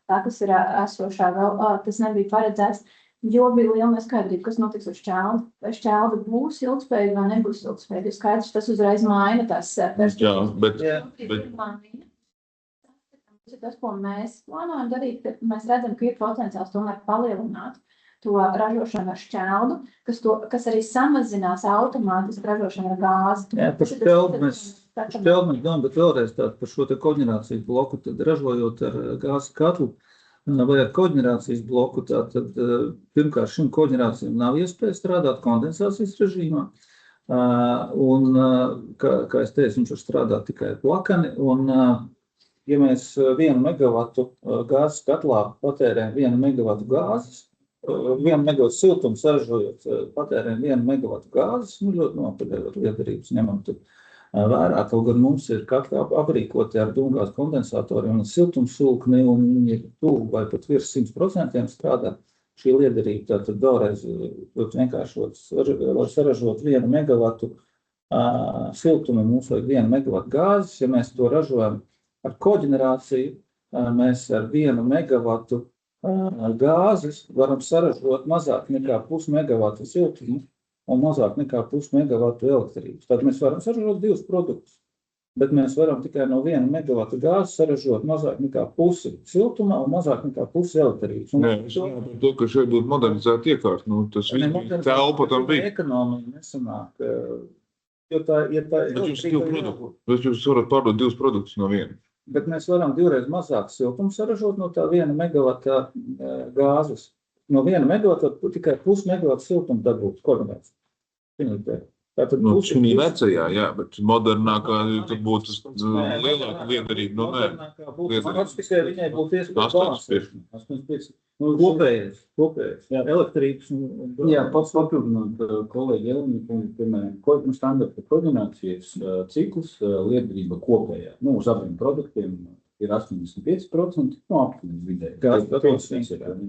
tā, kas ir esošā vēl, tas nebija paredzēts, jo bija liela neskaidrība, kas notiks ar šķeldi. Vai šķeldi būs ilgspējīga vai nebūs ilgspējīga. Ir skaidrs, tas uzreiz maina tās perspektīvas. Tas, ko mēs plānojam darīt, ka mēs redzam, ka ir potenciāls tomēr palielināt to ražošanu ar šķeldu, kas arī samazinās automātiski ražošanu ar gāzi. Jā, par šķeldu mēs domājam, bet vēlreiz tādu par šo te koģenerācijas bloku, tad ražojot ar gāzes katlu vai ar koģenerācijas bloku, tad pirmkārt šim koģenerācijam nav iespēja strādāt kondensācijas režīmā. Un, kā es teicu, viņš var strādāt tikai plakani. Un, ja mēs 1 megavatu gāzes katlā patērējam 1 megavatu gāzes, 1 megavatu siltumu saražojot patērējam 1 megavatu gāzes, ļoti nopietnas liederības ņemam tur vērā. Kaut gan mums ir katlā aprīkoti ar dūmgāzes kondensatoriem un siltumsulkni, un viņi ir tuvu vai pat virs 100% strādā šī liederība. Tātad vēlreiz vienkāršot, lai saražot 1 megavatu siltumu, mums vajag 1 megavatu gāzes. Ja mēs to ražojam ar koģenerāciju, mēs ar 1 megavatu gāzes varam saražot mazāk nekā 0,5 megavatu siltumu un mazāk nekā 0,5 megavatu elektrības. Tad mēs varam saražot 2 produktus. Bet mēs varam tikai no 1 megavata gāzes saražot mazāk nekā pusi siltumā un mazāk nekā pusi elektrības. Nē, es runāju par to, ka šeit būtu modernizēta iekārta. Nu, tas viss bija telpa tam bija. Ekonomija nesanāk, jo tā, ja tā Bet jūs varat pārdot 2 produktus no 1. Bet mēs varam 2 reizes mazāk siltumu saražot no tā 1 megavata gāzes. No 1 megavata tikai pus megavata siltumu dabūt koordinēts. Tātad Nu, šī vecajā, jā, bet modernākā tur būtu lielāka liederība. Nu, nē. modernākā būtu, man liekas, tikai viņai būtu iespēja 85. 85. Nu, kopējais, Jā. elektrības un Jā, pats papildināt kolēģi Elmīku, piemēram, standarta koordinācijas ciklus liederība kopējā. Nu, uz abiem produktiem ir 85%, nu, aptuveni vidēji.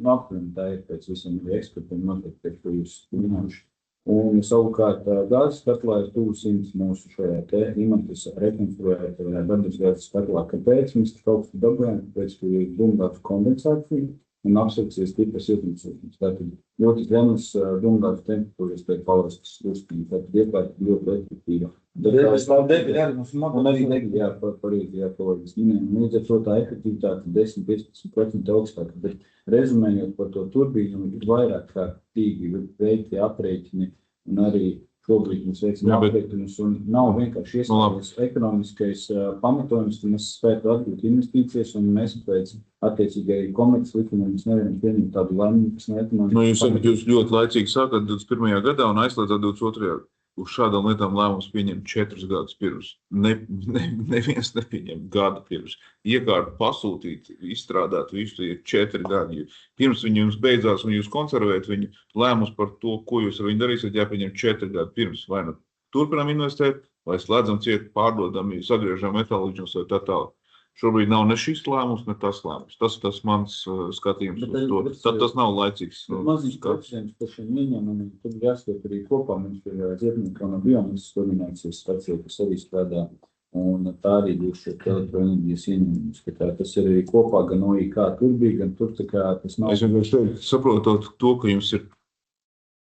Aptuveni tā ir pēc visiem ekspertiem noteikti, pēc ko jūs minējuši. Un savukārt gāzes katlā ir 200 mūsu šajā te imantas rekonstruēt bedres gāzes katlā. Kāpēc? Mēs kaut kas dabējam, kāpēc, ka ir dumgāts kondensācija un absorpcijas tipa siltumsūtnes. Tātad ļoti zemes dumgāts temperatūras tiek palastas uztīm. Tātad iekārta ļoti efektīva. degļi arī mums Un arī degļi, jā, pareizi, jā, kolēģis minēja. Līdz ar to tā efektivitāte 10-15% augstāka, bet rezumējot par to turbīnu, ir vairāk kārtīgi veikti aprēķini un arī šobrīd mums veicam Jā, bet- aprēķinus un nav vienkārši iestājies ekonomiskais pamatojums, ka mēs spētu atgūt investīcijas un mēs pēc attiecīgi arī komerces likuma mēs nevaram pieņemt tādu lēmumu, kas neekonomiski. Nu, jūs ļoti laicīgi sākat 21. gadā un aizslēdzat 22. Uz šādām lietām lēmums pieņem 4 gadus pirms. Neviens nepieņem gadu pirms. Iekārtu pasūtīt, izstrādāt visu ir 4 gadi. Pirms viņi jums beidzās un jūs konservējat viņu, lēmums par to, ko jūs ar viņu darīsiet, jāpieņem 4 gadu pirms. Vai nu turpinām investēt, vai slēdzam ciet, pārdodam, sagriežam metāliģus vai tā tālāk. Šobrīd nav ne šis lēmums, ne tas lēmums. Tas ir tas mans skatījums uz to. Tad tas nav laicīgs. Maziņš procents par šiem ieņēmumiem, tad jāskat arī kopā. Mums ir Ziednieku un biomasas koordinācijas stacija, kas arī strādā, un tā arī būs šeit elektroenerģijas ieņēmums. Tas ir arī kopā gan OIK tur bija, gan tur tā kā tas nav. Es vienkārši saprotot to, ka jums ir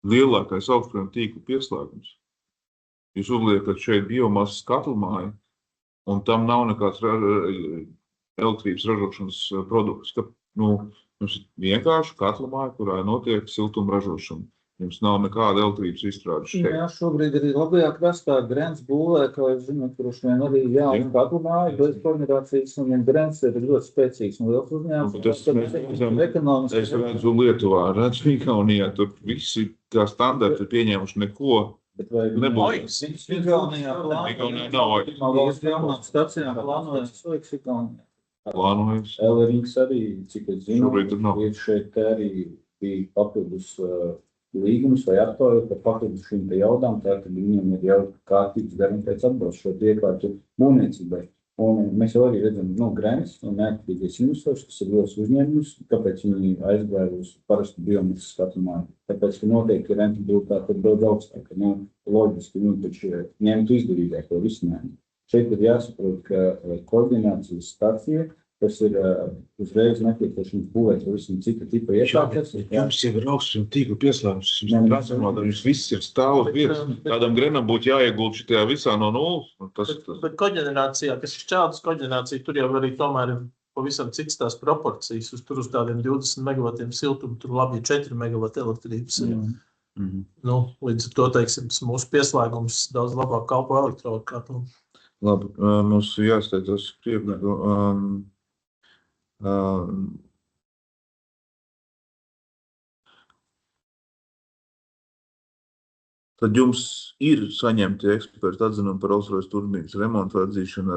lielākais augstspēļu tīklu pieslēgums. Jūs uzliekat šeit biomasas katlmāju, un tam nav nekāds elektrības ražošanas produkts. Jums ir vienkārši katlmāja, kurā notiek siltuma ražošana. Jums nav nekāda elektrības izstrādes šeit. Jā, šobrīd arī labajā krastā Grens būvē, kā jūs zināt, kurš vien arī jauna katlmāja, bez koordinācijas, un Grens ir ļoti spēcīgs un liels uzņēmums. Es redzu Lietuvā, redzu Igaunijā, tur visi kā standarti ir pieņēmuši neko. Nebūs. Igaunijā Igaunijā nav oļas. Valsts jaunām stacijām plānojas soiks Igaunijā. Plānojas. Elrings arī, cik es zinu, Šobrīd tur nav. ir šeit arī bija papildus līgums vai aptāju par papildus šīm te jaudām, tātad viņiem ir jau kārtīgs garantēts atbalsts šo iekārtu būvniecībai. Un mēs jau arī redzam, Grens un neaktīvais investors, kas ir liels uzņēmums, kāpēc viņi aizgāja uz parastu biomasas katlmāju. Tāpēc, ka noteikti rentabilitāte ir daudz augstāka. Loģiski, taču ņemt izdevīgāko risinājumu. Šeit ir jāsaprot, ka koordinācijas stacija, kas ir uzreiz nepieciešams būvēt visam cita tipa iekārtas. Jums jau ir augstspēļu tīklu pieslēgums. Jums viss ir stāv uz vietas. Tādam Grenam būtu jāiegulda šitajā visā no nulles. Bet koģenerācijā, kas ir šķeltas koģenerācija, tur jau arī tomēr ir pavisam cits tās proporcijas. Tur uz tādiem 20 megavatiem siltumu, tur labi 4 megavati elektrības. Līdz ar to, teiksim, mūsu pieslēgums daudz labāk kalpo elektrokārtu. Labi, mums jāsteidzas priekšā. Tad jums ir saņemti eksperti atzinumi par Rolls-Royce turbīnas remontu atzīšanu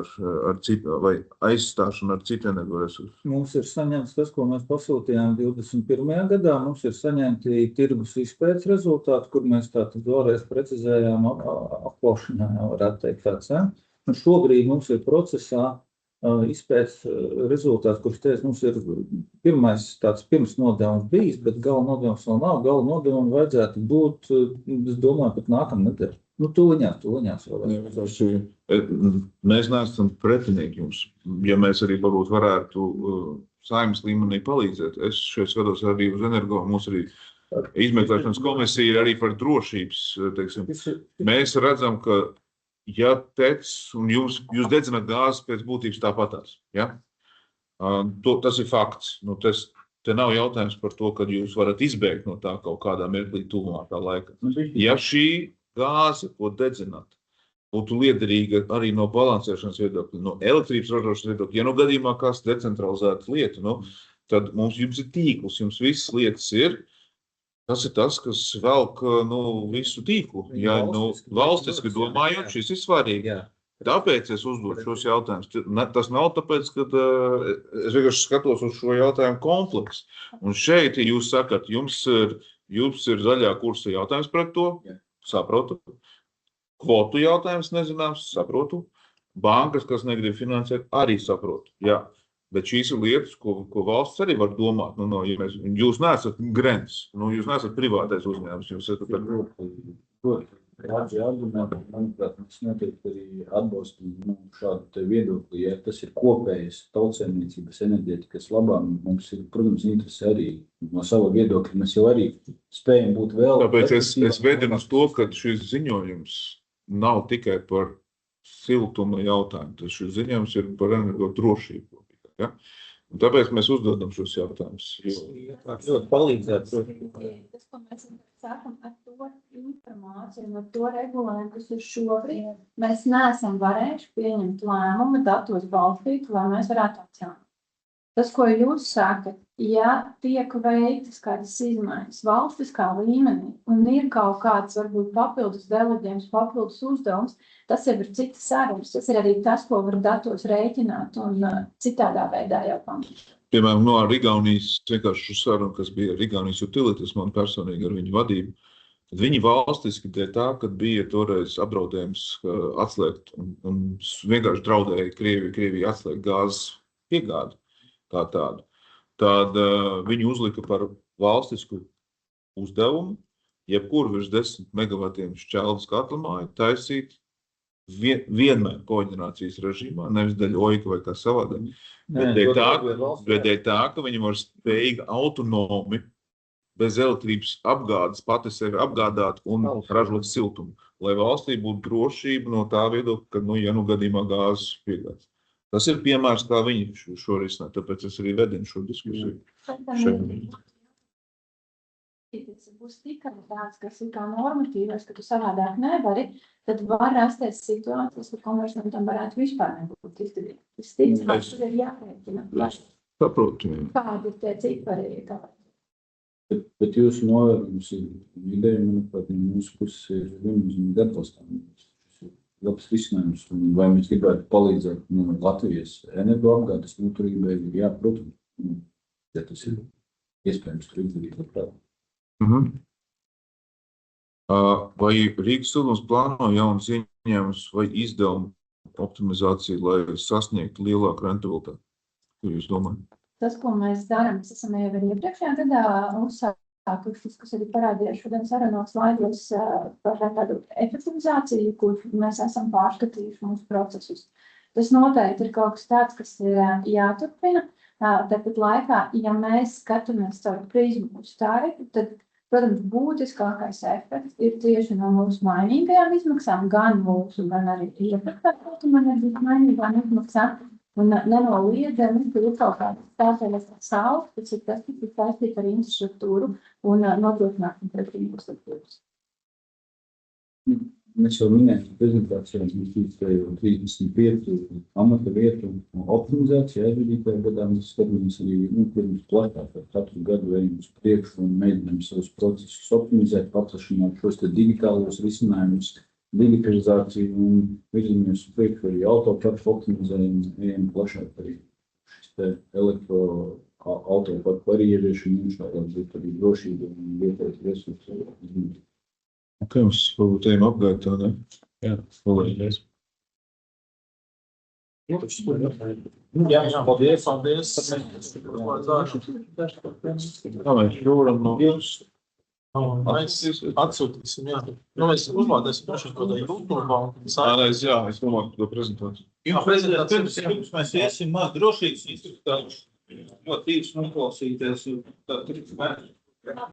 ar citu vai aizstāšanu ar citu energoresursu? Mums ir saņemts tas, ko mēs pasūtījām 21. gadā. Mums ir saņemti tirgus izpētes rezultāti, kur mēs tātad vēlreiz precizējām apklaušanā, varētu teikt tāds. Un šobrīd mums ir procesā izpētes rezultāts, kurš teica, mums ir pirmais tāds pirms nodevums bijis, bet gala nodevums vēl nav. Gala nodevumu vajadzētu būt, es domāju, pat nākamnedēļ. Tuliņās vēl. Mēs neesam pretinieki jums. Ja mēs arī varbūt varētu saimnes līmenī palīdzēt. Es šeit skatos arī uz energo, mums arī izmeklēšanas komisija arī par drošības, teiksim. Mēs redzam, ka ja teks un jūs dedzināt gāzi pēc būtības tāpatās, ja? Tas ir fakts. Nu, te nav jautājums par to, ka jūs varat izbēgt no tā kaut kādā mirklī tuvākā laikā. Ja šī gāze, ko dedzināt, būtu liederīga arī no balansēšanas viedokļa, no elektrības ražošanas viedokļa, ja nu gadījumā kāds decentralizēta lieta, nu, tad jums ir tīkls, jums visas lietas ir. Tas ir tas, kas velk visu tīklu. Ja valstiski domājot, šis ir svarīgi. Tāpēc es uzdodu šos jautājumus. Tas nav tāpēc, ka es vienkārši skatos uz šo jautājumu kompleksu. Un šeit jūs sakat, jums ir zaļā kursa jautājums par to, saprotu. Kvotu jautājums nezināms, saprotu. Bankas, kas negrib finansēt, arī saprotu. Jā. Bet šīs ir lietas, ko valsts arī var domāt. Jūs neesat grens, jūs neesat privātais uzņēmums. Jūs esat Daudzi argumenti, manuprāt, mēs noteikti arī atbalstam šādu viedokli. Ja tas ir kopējas tautsaimniecības enerģētikas labā, mums ir, protams, interesi arī no sava viedokļa. Mēs jau arī spējam būt vēl. Tāpēc es vedinu uz to, ka šis ziņojums nav tikai par siltuma jautājumu. Šis ziņojums ir par energo drošību. Ja? Un tāpēc mēs uzdodam šos jautājumus. Ļoti palīdzētu. Tas, ko mēs sākam ar to informāciju un ar to regulējumu, kas ir šobrīd, mēs neesam varējuši pieņemt lēmumu datos balstīt, lai mēs varētu atjaunot. Tas, ko jūs sakat, ja tiek veiktas kādas izmaiņas valstiskā līmenī un ir kaut kāds varbūt papildus deleģējums, papildus uzdevums, tas jau ir citas sarunas. Tas ir arī tas, ko var datos rēķināt un citādā veidā jau pamatīt. Piemēram, ar Igaunijas vienkārši sarunu, kas bija Igaunijas Utilities, man personīgi ar viņu vadību. Viņi valstiski dēļ tā, kad bija toreiz apdraudējums atslēgt un vienkārši draudēja Krievija atslēgt gāzes piegādi kā tādu. Tad viņi uzlika par valstisku uzdevumu, jebkur virs 10 megavatiem šķeldas katlamāju taisīt vienmēr koģenerācijas režīmā, nevis daļa oika vai kā savādāk. Bet dēļ tā, ka viņi var spējīgi autonomi bez elektrības apgādes pati sevi apgādāt un ražot siltumu, lai valstī būtu drošība no tā viedokļa, ka, ja gadījumā gāzes piegādes. Tas ir piemērs, kā viņi šo risināja, tāpēc es arī vedinu šo diskusiju. Tas būs tikai tāds, kas ir kā normatīvais, ka tu savādāk nevari, tad var rasties situācijas, ka komersantam varētu vispār nebūt izdevīgi. Tas ticamāk, tas ir jāpēķina. Saprotu. Kādi ir tie cipari? Bet jūsu novērojums ir ideja, manuprāt, mūsu puses ir viennozīmīgi atbalstām. Labs risinājums, vai mēs gribētu palīdzēt Latvijas energoapgādes noturībai, jā, protams, ja tas ir iespējams tur izdarīt labprāt. Vai Rīgas siltums plāno jaunas ieņēmumus vai izdevumu optimizāciju, lai sasniegtu lielāku rentabilitāti? Ko jūs domājat? Tas, ko mēs darām, mēs esam jau arī iepriekšējā gadā uzsākušas, kas arī parādījās šodien sarunās slaidos par tādu efektivizāciju, kur mēs esam pārskatījuši mūsu procesus. Tas noteikti ir kaut kas tāds, kas ir jāturpina. Tāpat laikā, ja mēs skatāmies caur prizmu uz tarifu, tad, protams, būtiskākais efekts ir tieši no mūsu mainīgajām izmaksām, gan mūsu, gan arī mainīgām izmaksām. Un nenoliedzami, ka ir kaut kādas tāpēc saules, tas ir tas, kas ir saistīts ar infrastruktūru un nodrošināšanu pret infrastruktūras. Mēs jau minējām prezentācijā, mums ir 35 amata vietu optimizācija aizvedītajā gadā. Mēs skatāmies arī, protams, plašāk ar katru gadu vējam uz priekšu un mēģinām savus procesus optimizēt, paplašināt šos te digitālos risinājumus, digitalizāciju un virzamies uz priekšu arī autoparku optimizējumu, ejam plašāk arī šis te autoparku arī ieviešana, lai būtu arī drošība un vietējais resursi. Ok, mums varbūt ejam apgāt tā, ne? Jā, palīdēs. Jā, paldies. Tā mēs varam no Mēs atsūtīsim, jā. Mēs uzlādēsim kaut kādā YouTube. Jā, es domāju par to prezentāciju. Pirms mēs iesim maz drošības instruktāžu, ļoti īsti noklausīties.